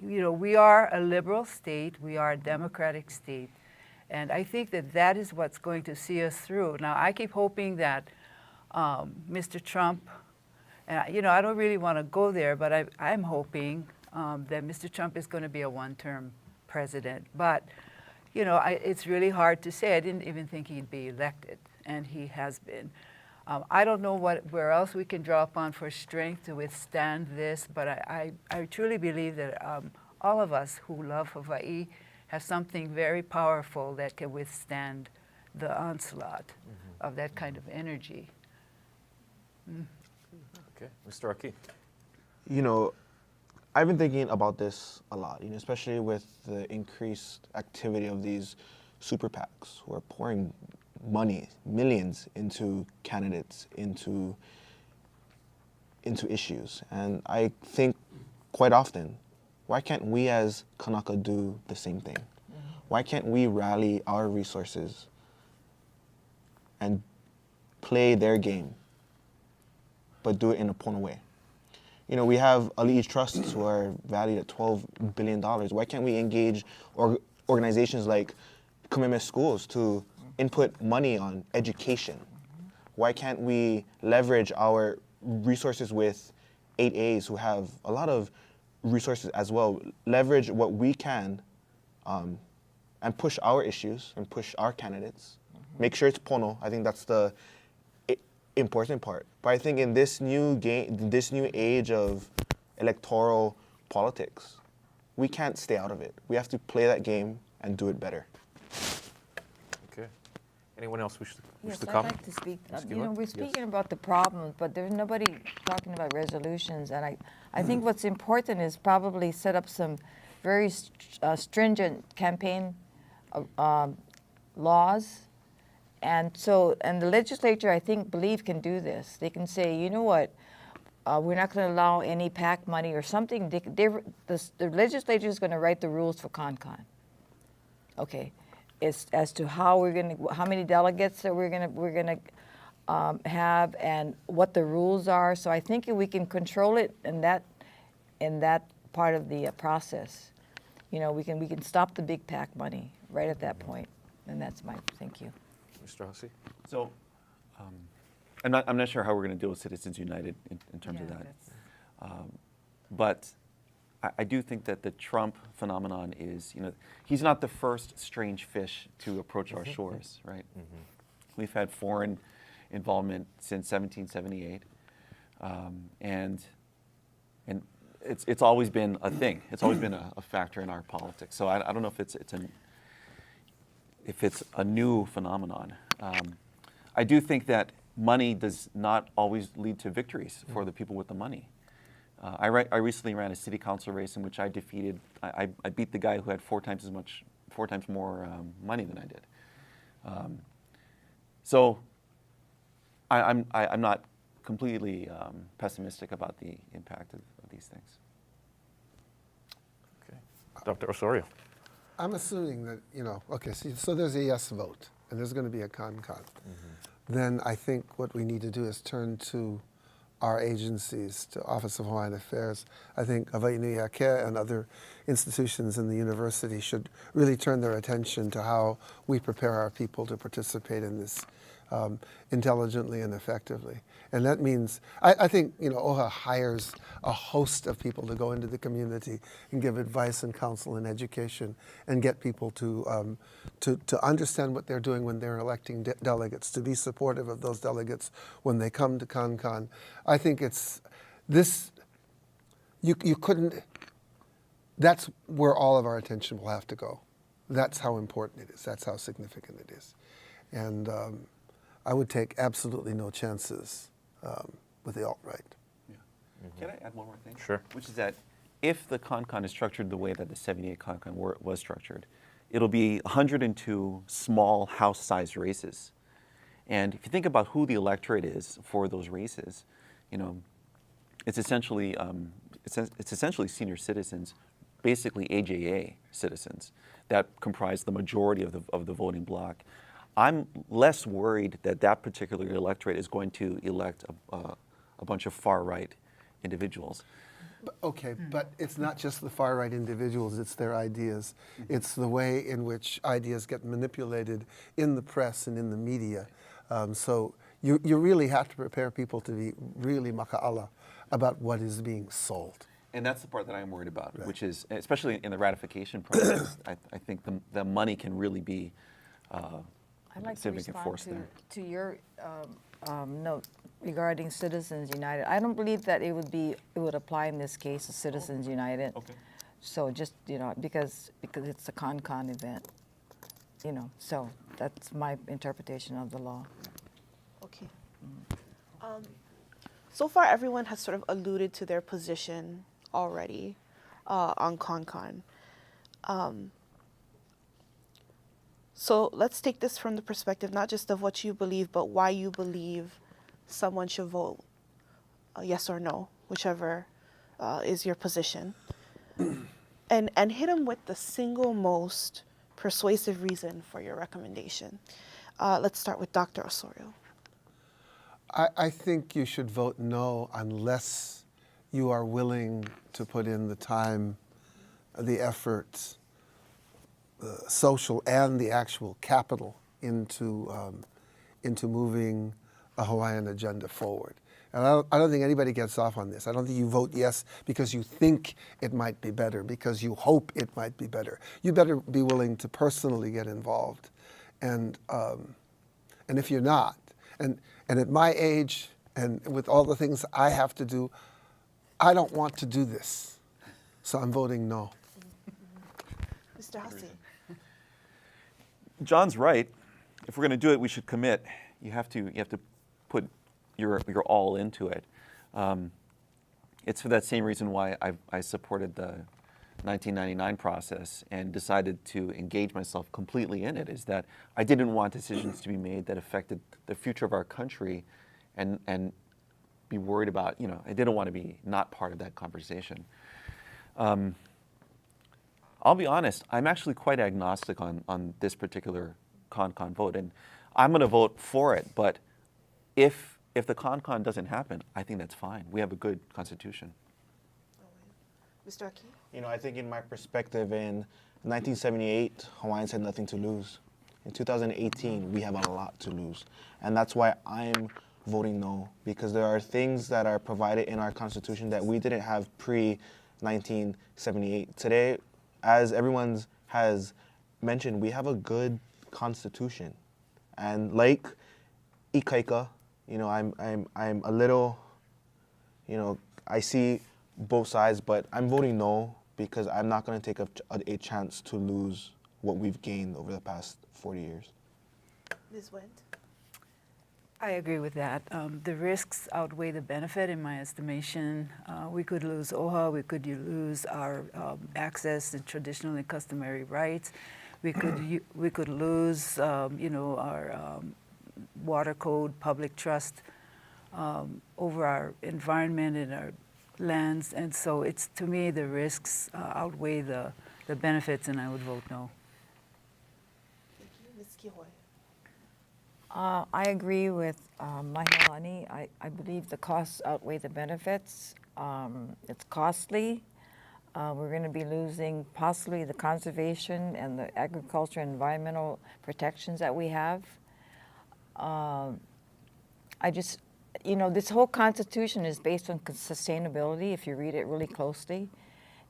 we are a liberal state, we are a democratic state. And I think that that is what's going to see us through. Now, I keep hoping that Mr. Trump, and I don't really want to go there, but I'm hoping that Mr. Trump is going to be a one-term president. But, it's really hard to say. I didn't even think he'd be elected, and he has been. I don't know where else we can draw upon for strength to withstand this, but I truly believe that all of us who love Hawaii have something very powerful that can withstand the onslaught of that kind of energy. Okay, Mr. Aki. I've been thinking about this a lot, especially with the increased activity of these super PACs who are pouring money, millions, into candidates, into issues. And I think quite often, why can't we as Kanaka do the same thing? Why can't we rally our resources and play their game, but do it in a Pono way? We have Ali'i trusts who are valued at $12 billion. Why can't we engage organizations like Kamehameha Schools to input money on education? Why can't we leverage our resources with 8As who have a lot of resources as well? Leverage what we can and push our issues and push our candidates. Make sure it's Pono. I think that's the important part. But I think in this new age of electoral politics, we can't stay out of it. We have to play that game and do it better. Okay. Anyone else wish to Yes, I'd comment? like to speak. Ms. We're Gillen? speaking Yes. about the problems, but there's nobody talking about resolutions. And I think what's important is probably set up some very stringent campaign laws. And the legislature, I think, can do this. They can say, you know what, we're not going to allow any PAC money or something. The legislature is going to write the rules for CON. Okay, it's as to how many delegates that we're going to have and what the rules are. So I think if we can control it in that part of the process, we can stop the big PAC money right at that point. And that's my thank you. Mr. Hussey? So, I'm not sure how we're going to deal with Citizens United in terms of that. But I do think that the Trump phenomenon is, he's not the first strange fish to approach our shores, right? We've had foreign involvement since 1778, and it's always been a thing. It's always been a factor in our politics. So I don't know if it's a new phenomenon. I do think that money does not always lead to victories for the people with the money. I recently ran a city council race in which I beat the guy who had four times more money than I did. So I'm not completely pessimistic about the impact of these things. Okay. Dr. Osorio? I'm assuming that, okay, so there's a yes vote, and there's going to be a con. Then I think what we need to do is turn to our agencies, to Office of Hawaiian Affairs. I think Hawai'i Nui Akea and other institutions in the university should really turn their attention to how we prepare our people to participate in this intelligently and effectively. And that means, I think, OHA hires a host of people to go into the community and give advice and counsel and education and get people to understand what they're doing when they're electing delegates, to be supportive of those delegates when they come to CONCON. I think it's this, you couldn't, that's where all of our attention will have to go. That's how important it is. That's how significant it is. And I would take absolutely no chances with the alt-right. Yeah. Can I add one more thing? Sure. Which is that if the CONCON is structured the way that the 78 CONCON was structured, it'll be 102 small house-sized races. And if you think about who the electorate is for those races, it's essentially senior citizens, basically AJA citizens, that comprise the majority of the voting bloc. I'm less worried that that particular electorate is going to elect a bunch of far-right individuals. Okay, but it's not just the far-right individuals, it's their ideas. It's the way in which ideas get manipulated in the press and in the media. So you really have to prepare people to be really maka'ala about what is being sold. And that's the part that I'm worried about, Right. which is, especially in the ratification process, I think the money can really be I'd like to significant respond force there. to your note regarding Citizens United. I don't believe that it would apply in this case to Citizens United. Okay. So just, because it's a CONCON event, so that's my interpretation of the law. Okay. So far, everyone has sort of alluded to their position already on CONCON. So let's take this from the perspective not just of what you believe, but why you believe someone should vote yes or no, whichever is your position. And hit them with the single most persuasive reason for your recommendation. Let's start with Dr. Osorio. I think you should vote no unless you are willing to put in the time, the effort, the social and the actual capital into moving a Hawaiian agenda forward. And I don't think anybody gets off on this. I don't think you vote yes because you think it might be better, because you hope it might be better. You better be willing to personally get involved. And if you're not, and at my age and with all the things I have to do, I don't want to do this. So I'm voting no. Mr. Hussey. John's right. If we're going to do it, we should commit. You have to put your all into it. It's for that same reason why I supported the 1999 process and decided to engage myself completely in it, is that I didn't want decisions to be made that affected the future of our country and be worried about, I didn't want to be not part of that conversation. I'll be honest, I'm actually quite agnostic on this particular CONCON vote, and I'm going to vote for it, but if the CONCON doesn't happen, I think that's fine. We have a good constitution. Mr. Aki? I think in my perspective, in 1978, Hawaiians had nothing to lose. In 2018, we have a lot to lose. And that's why I'm voting no, because there are things that are provided in our Constitution that we didn't have pre-1978. Today, as everyone has mentioned, we have a good Constitution. And like Ikaika, I'm a little, I see both sides, but I'm voting no because I'm not going to take a chance to lose what we've gained over the past 40 years. Ms. Wendt? I agree with that. The risks outweigh the benefit, in my estimation. We could lose OHA. We could lose our access to traditional and customary rights. We could lose, our water code, public trust over our environment and our lands. And so it's, to me, the risks outweigh the benefits, and I would vote no. Thank you. Ms. Kihoe? I agree with Mahialani. I believe the costs outweigh the benefits. It's costly. We're going to be losing possibly the conservation and the agriculture and environmental protections that we have. I just, you know, this whole Constitution is based on sustainability if you read it really closely.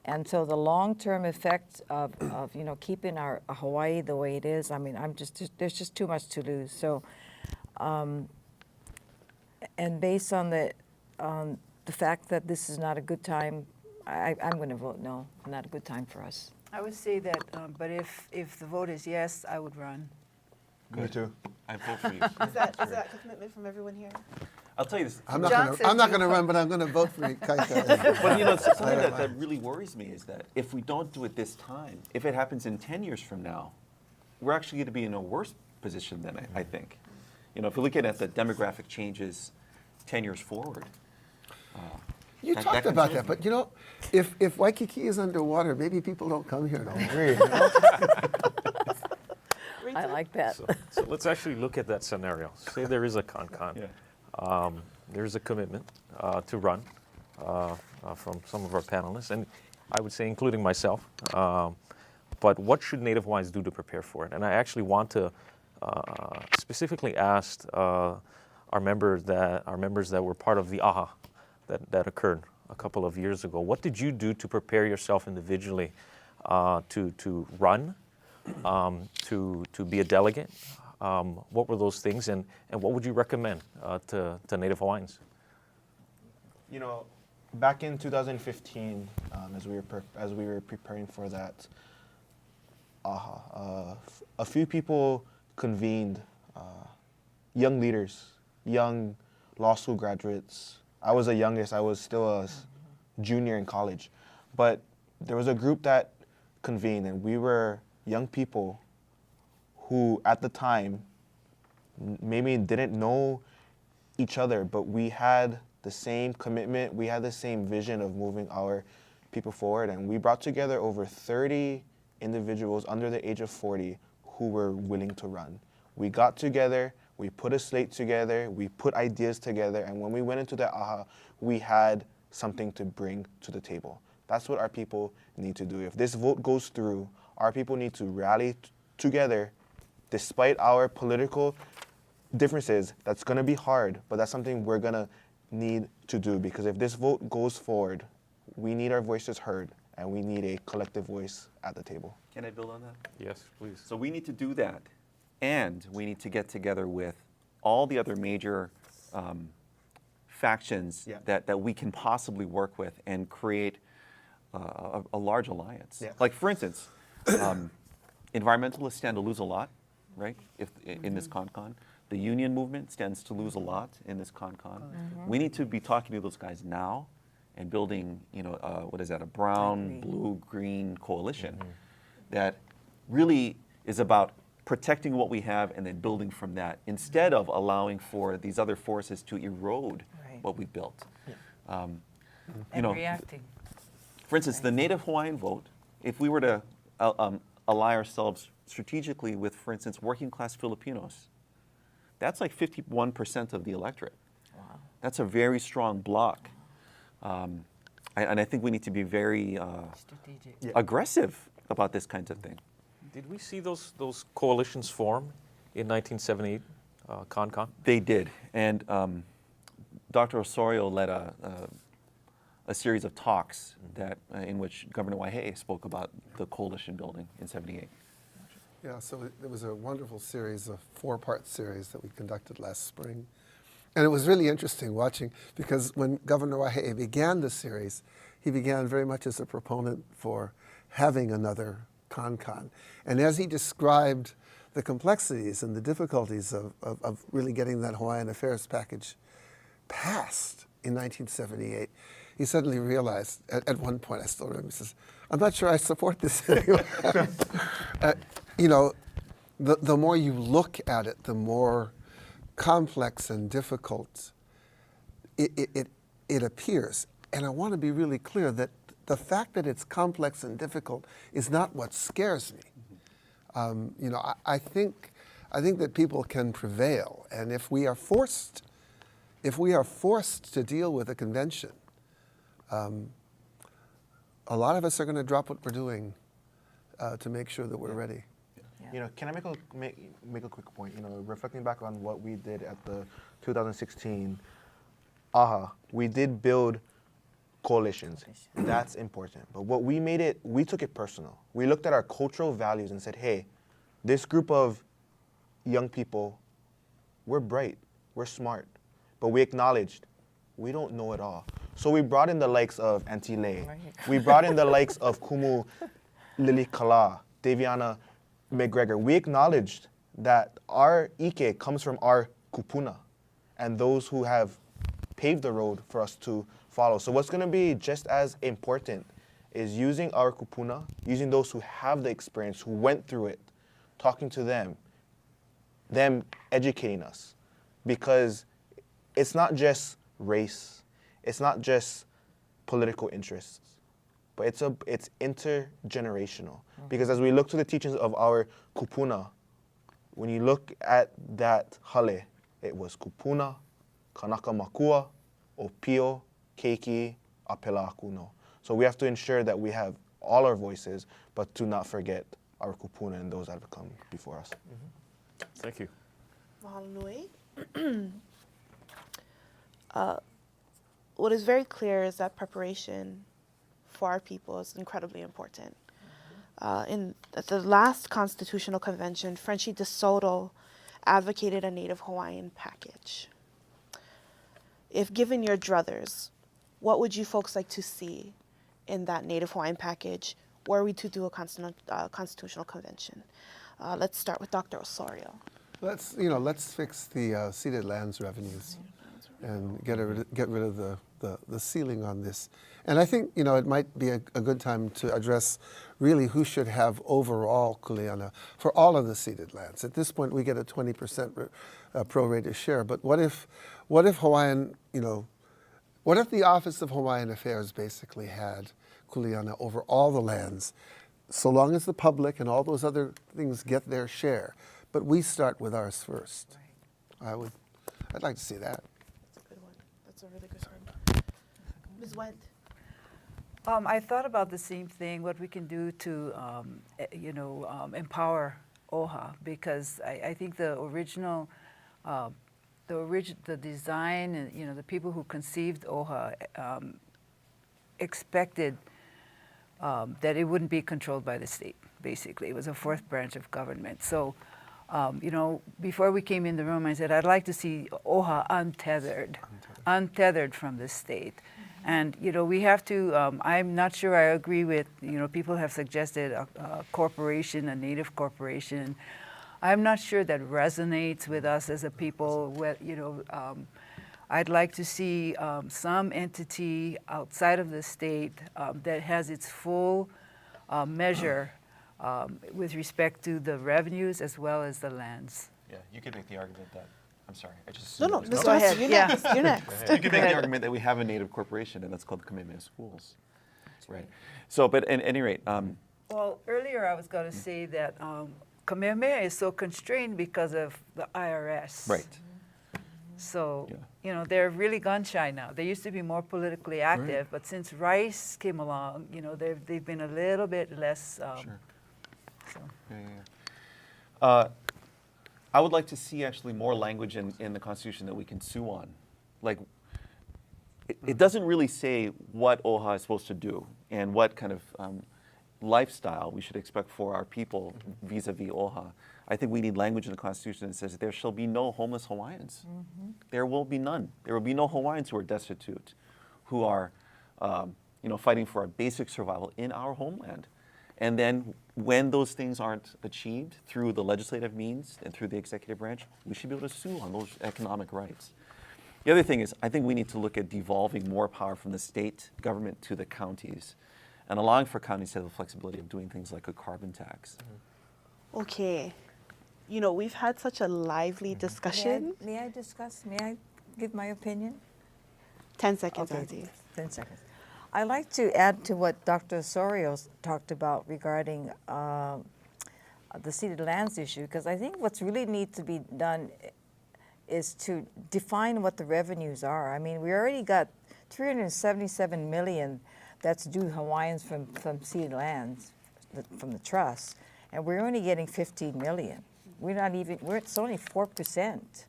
And so the long-term effects of you know, keeping our Hawaii the way it is, I mean, there's just too much to lose. So, and based on the fact that this is not a good time, I'm going to vote no, not a good time for us. I would say that, but if the vote is yes, I would run. Me too. I vote for you. Is that a commitment from everyone here? I'll tell you this. I'm not John going says I'm not you going to vote. run, but I'm going to vote for you, Kaika. But you know, something that really worries me is that if we don't do it this time, if it happens in 10 years from now, we're actually going to be in a worse position than I think. You know, if you're looking at the demographic changes 10 years forward. You that talked about concerns that, but you know, if Waikiki is underwater, maybe people don't come here no more. Agree. I like that. So let's actually look at that scenario. Say there is a con-con. Yeah. There's a commitment to run from some of our panelists, and I would say including myself. But what should Native Hawaiians do to prepare for it? And I actually want to specifically ask our members that were part of the AHA that occurred a couple of years ago. What did you do to prepare yourself individually to run, to be a delegate? What were those things, and what would you recommend to Native Hawaiians? You know, back in 2015, as we were preparing for that, a few people convened, young leaders, young law school graduates. I was the youngest. I was still a junior in college, but there was a group that convened, and we were young people who at the time maybe didn't know each other, but we had the same commitment, we had the same vision of moving our people forward, and we brought together over 30 individuals under the age of 40 who were willing to run. We got together, we put a slate together, we put ideas together, and when we went into the AHA, we had something to bring to the table. That's what our people need to do. If this vote goes through, our people need to rally together despite our political differences. That's going to be hard, but that's something we're going to need to do, because if this vote goes forward, we need our voices heard, and we need a collective voice at the table. Can I build on that? Yes, please. So we need to do that, and we need to get together with all the other major factions Yeah. that we can possibly work with and create a large alliance. Yeah. Like, for instance, environmentalists stand to lose a lot, right? If in this con-con, the union movement stands to lose a lot in this con-con. We need to be talking to those guys now and building, you know, what is that? A brown, blue, green coalition that really is about protecting what we have and then building from that, instead of allowing for these other forces to erode Right. what we built. And reacting. For instance, the Native Hawaiian vote, if we were to ally ourselves strategically with, for instance, working class Filipinos, that's like 51% of the electorate. Wow. That's a very strong bloc. And I think we need to be very Strategic. aggressive about this kind of thing. Did we see those coalitions form in 1978, con-con? They did. And Dr. Osorio led a series of talks that in which Governor Waihee spoke about the coalition building in '78. Yeah, so it was a wonderful series, a 4-part series that we conducted last spring. And it was really interesting watching, because when Governor Waihee began the series, he began very much as a proponent for having another con-con. And as he described the complexities and the difficulties of really getting that Hawaiian Affairs package passed in 1978, he suddenly realized, at one point, I still remember, he says, "I'm not sure I support this anymore." You know, the more you look at it, the more complex and difficult it appears. And I want to be really clear that the fact that it's complex and difficult is not what scares me. You know, I think that people can prevail, and if we are forced to deal with a convention, a lot of us are going to drop what we're doing to make sure that we're ready. Yeah. You know, can I make a quick point? You know, reflecting back on what we did at the 2016 AHA, we did build coalitions. That's important. But what we took it personal. We looked at our cultural values and said, hey, this group of young people, we're bright, we're smart, but we acknowledged we don't know it all. So we brought in the likes of Auntie Lei. We brought in the likes of Kumu Lily Kala, Daviana McGregor. We acknowledged that our Ike comes from our kupuna and those who have paved the road for us to follow. So what's going to be just as important is using our kupuna, using those who have the experience, who went through it, talking to them educating us. Because it's not just race, it's not just political interests, but it's intergenerational. Because as we look to the teachings of our kupuna, when you look at that hale, it was kupuna, kanaka makua, opio, keiki, apela akuno. So we have to ensure that we have all our voices, but do not forget our kupuna and those that have come before us. Thank you. Mahalo nui. What is very clear is that preparation for our people is incredibly important. In the last Constitutional Convention, Frenchie De Soto advocated a Native Hawaiian package. If given your druthers, what would you folks like to see in that Native Hawaiian package were we to do a Constitutional Convention? Let's start with Dr. Osorio. Let's fix the ceded lands revenues and get rid of the ceiling on this. And I think, it might be a good time to address really who should have overall kuleana for all of the ceded lands. At this point, we get a 20% prorated share. But what if Hawaiian, what if the Office of Hawaiian Affairs basically had kuleana over all the lands, so long as the public and all those other things get their share? But we start with ours first. Right. I'd like to see that. That's a good one. That's a really good one. Ms. Wendt. I thought about the same thing, what we can do to, empower OHA, because I think the design and, the people who conceived OHA expected that it wouldn't be controlled by the state, basically. It was a fourth branch of government. So, before we came in the room, I said, I'd like to see OHA untethered from the state. And, we have to, I'm not sure I agree with, people have suggested a corporation, a native corporation. I'm not sure that resonates with us as a people. I'd like to see some entity outside of the state that has its full measure with respect to the revenues as well as the lands. Yeah, you could make the argument that, I'm sorry, I just... No, Ms. Go ahead. You're Yeah. next. You're next. You could make the argument that we have a native corporation, and that's called the Kamehameha Schools. Right. So, but at any rate... Well, earlier I was going to say that Kamehameha is so constrained because of the IRS. Right. So, Yeah. they're really gun shy now. They used to be more politically active, but since Rice came along, they've been a little bit less. Sure. So. Yeah. I would like to see actually more language in the Constitution that we can sue on. Like, it doesn't really say what OHA is supposed to do and what kind of lifestyle we should expect for our people vis-a-vis OHA. I think we need language in the Constitution that says there shall be no homeless Hawaiians. There will be none. There will be no Hawaiians who are destitute, who are, fighting for our basic survival in our homeland. And then when those things aren't achieved through the legislative means and through the executive branch, we should be able to sue on those economic rights. The other thing is, I think we need to look at devolving more power from the state government to the counties and allowing for counties to have the flexibility of doing things like a carbon tax. Okay. We've had such a lively discussion. May I discuss? May I give my opinion? 10 seconds, Okay, Auntie. 10 seconds. I'd like to add to what Dr. Osorio talked about regarding the ceded lands issue, because I think what's really needs to be done is to define what the revenues are. I mean, we already got $377 million that's due Hawaiians from ceded lands, from the trust. and we're only getting 15 million. It's only 4%.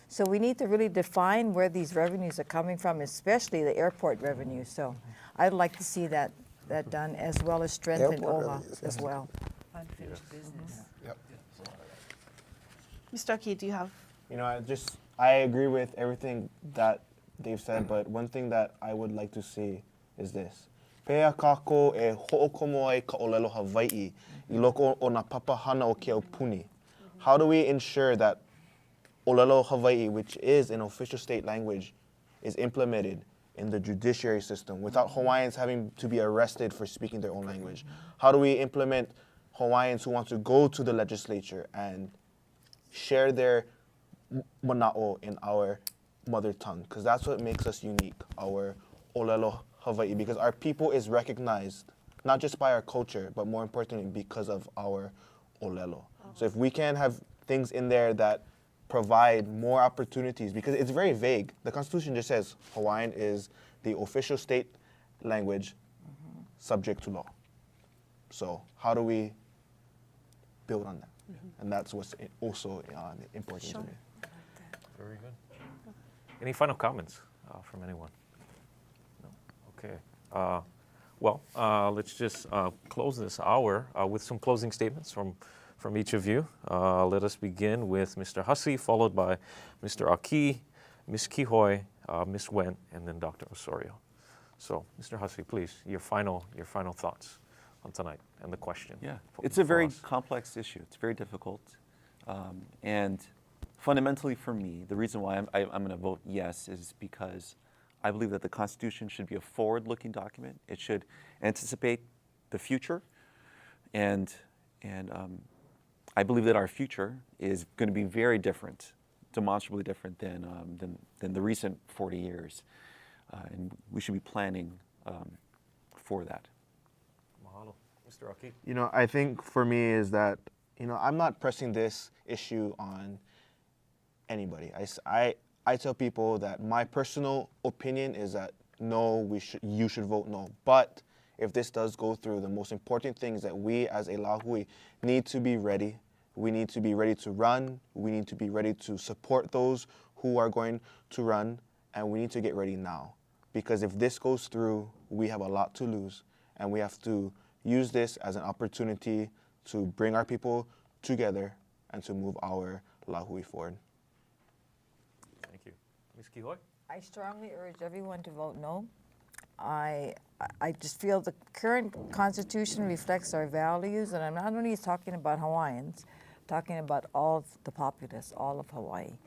So we need to really define where these revenues are coming from, especially the airport revenue. So I'd like to see that done, as well as strengthen Airport OHA revenues, as well. Unfinished business. Yep. Mr. Aki, do you have? You know, I agree with everything that they've said, but one thing that I would like to see is this. Pea kako e ho'okomo ai ka olelo Hawai'i I loko o na papahana o ke aupuni. How do we ensure that olelo Hawai'i, which is an official state language, is implemented in the judiciary system without Hawaiians having to be arrested for speaking their own language? How do we implement Hawaiians who want to go to the legislature and share their mana'o in our mother tongue? Because that's what makes us unique, our olelo Hawai'i, because our people is recognized not just by our culture, but more importantly because of our olelo. So if we can have things in there that provide more opportunities, because it's very vague. The Constitution just says Hawaiian is the official state language subject to law. So how do we build on that? And that's what's also important to me. Very good. Any final comments from anyone? No? Okay. Let's just close this hour with some closing statements from each of you. Let us begin with Mr. Hussey, followed by Mr. Aki, Ms. Kihoi, Ms. Wen, and then Dr. Osorio. So, Mr. Hussey, please, your final thoughts on tonight and the question. Yeah, for- it's a for very us. complex issue. It's very difficult. And fundamentally for me, the reason why I'm going to vote yes is because I believe that the Constitution should be a forward-looking document. It should anticipate the future. And I believe that our future is going to be very different, demonstrably different than the recent 40 years. And we should be planning for that. Mahalo. Mr. Aki. You know, I think for me is that, you know, I'm not pressing this issue on anybody. I tell people that my personal opinion is that no, you should vote no. But if this does go through, the most important thing is that we as a Lahui need to be ready. We need to be ready to run. We need to be ready to support those who are going to run. And we need to get ready now. Because if this goes through, we have a lot to lose. And we have to use this as an opportunity to bring our people together and to move our Lahui forward. Thank you. Ms. Kihoi? I strongly urge everyone to vote no. I just feel the current Constitution reflects our values, and I'm not only talking about Hawaiians, talking about all of the populace, all of Hawaii.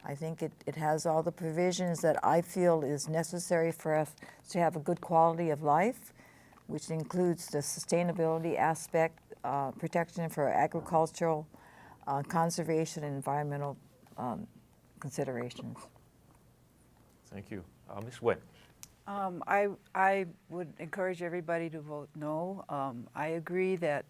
I think it has all the provisions that I feel is necessary for us to have a good quality of life, which includes the sustainability aspect, protection for agricultural, conservation, and environmental considerations. Thank you. Ms. Wen? I would encourage everybody to vote no. I agree that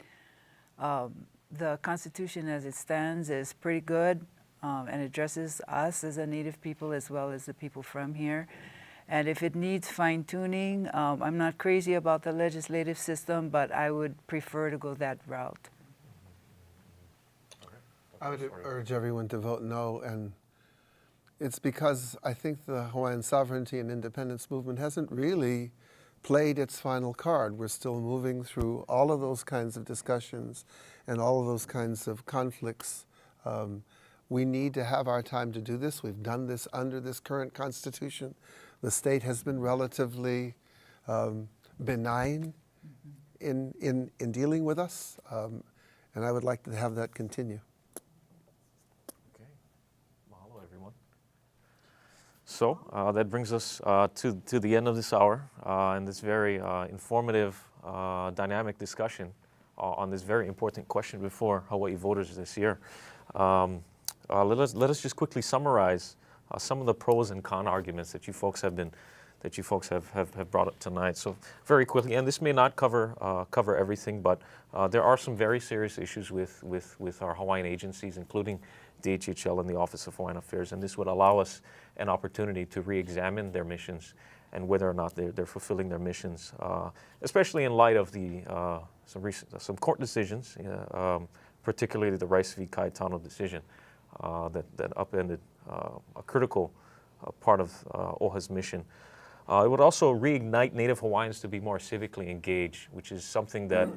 the Constitution as it stands is pretty good and addresses us as a Native people as well as the people from here. And if it needs fine-tuning, I'm not crazy about the legislative system, but I would prefer to go that route. I would urge everyone to vote no, and it's because I think the Hawaiian sovereignty and independence movement hasn't really played its final card. We're still moving through all of those kinds of discussions and all of those kinds of conflicts. We need to have our time to do this. We've done this under this current Constitution. The state has been relatively benign in dealing with us, and I would like to have that continue. Okay. Mahalo, everyone. So that brings us to the end of this hour and this very informative, dynamic discussion on this very important question before Hawaii voters this year. Let us just quickly summarize some of the pros and con arguments that you folks have brought up tonight. So very quickly, and this may not cover everything, but there are some very serious issues with our Hawaiian agencies, including DHHL and the Office of Hawaiian Affairs, and this would allow us an opportunity to re-examine their missions and whether or not they're fulfilling their missions, especially in light of the some court decisions, particularly the Rice v. Cayetano decision that upended a critical part of OHA's mission. It would also reignite Native Hawaiians to be more civically engaged, which is something that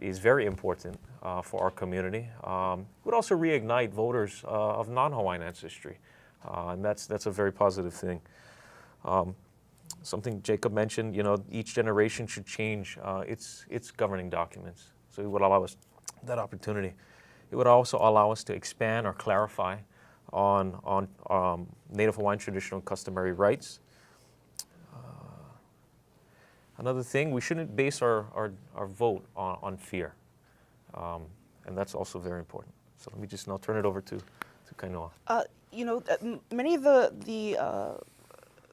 is very important for our community. It would also reignite voters of non-Hawaiian ancestry, and that's a very positive thing. Something Jacob mentioned, each generation should change its governing documents. So it would allow us that opportunity. It would also allow us to expand or clarify on Native Hawaiian traditional and customary rights. Another thing, we shouldn't base our vote on fear, and that's also very important. So let me just now turn it over to Kainoa. Many of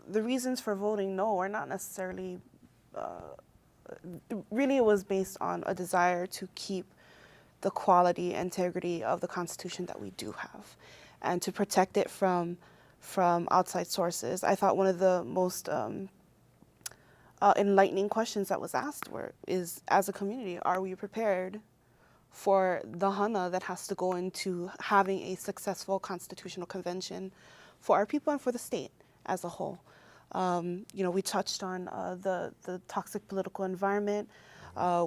the reasons for voting no are not necessarily, really it was based on a desire to keep the quality, integrity of the Constitution that we do have, and to protect it from outside sources. I thought one of the most enlightening questions that was asked is, as a community, are we prepared for the hana that has to go into having a successful constitutional convention for our people and for the state as a whole? We touched on the toxic political environment.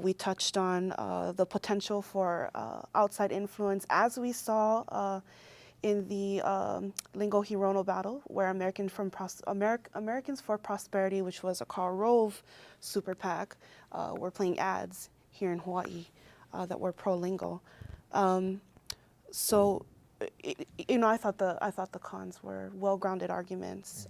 We touched on the potential for outside influence, as we saw in the Lingo-Hirono battle, where Americans for Prosperity, which was a Karl Rove super PAC, were playing ads here in Hawaii that were pro-lingo. I thought the cons were well-grounded arguments,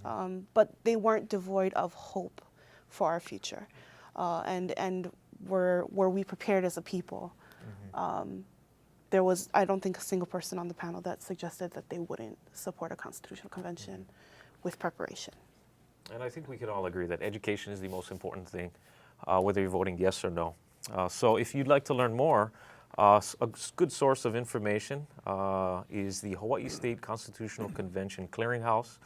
but they weren't devoid of hope for our future, and were we prepared as a people? There was, I don't think, a single person on the panel that suggested that they wouldn't support a constitutional convention with preparation. And I think we can all agree that education is the most important thing, whether you're voting yes or no. So if you'd like to learn more, a good source of information is the Hawai'i State Constitutional Convention Clearinghouse,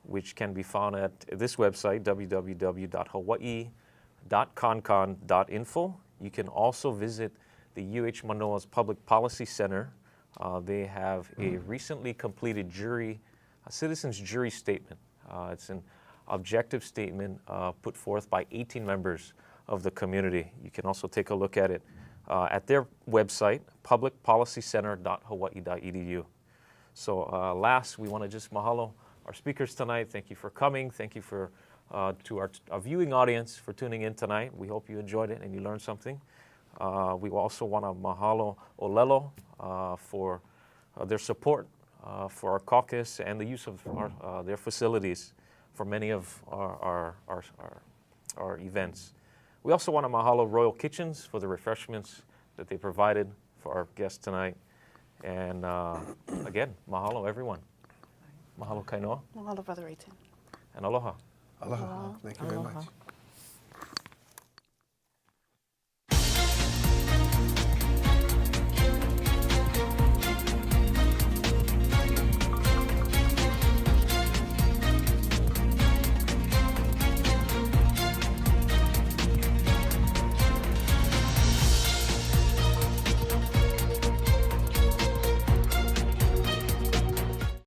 which can be found at this website, www.hawaii.concon.info. You can also visit the UH Manoa's Public Policy Center. They have a recently completed citizens jury statement. It's an objective statement put forth by 18 members of the community. You can also take a look at it at their website, publicpolicycenter.hawaii.edu. So last, we want to just mahalo our speakers tonight. Thank you for coming. Thank you to our viewing audience for tuning in tonight. We hope you enjoyed it and you learned something. We also want to mahalo Olelo for their support for our caucus and the use of their facilities for many of our events. We also want to mahalo Royal Kitchens for the refreshments that they provided for our guests tonight. And again, mahalo everyone. Mahalo Kainoa. Mahalo, Brother Aiton. And aloha. Aloha. Thank you very much.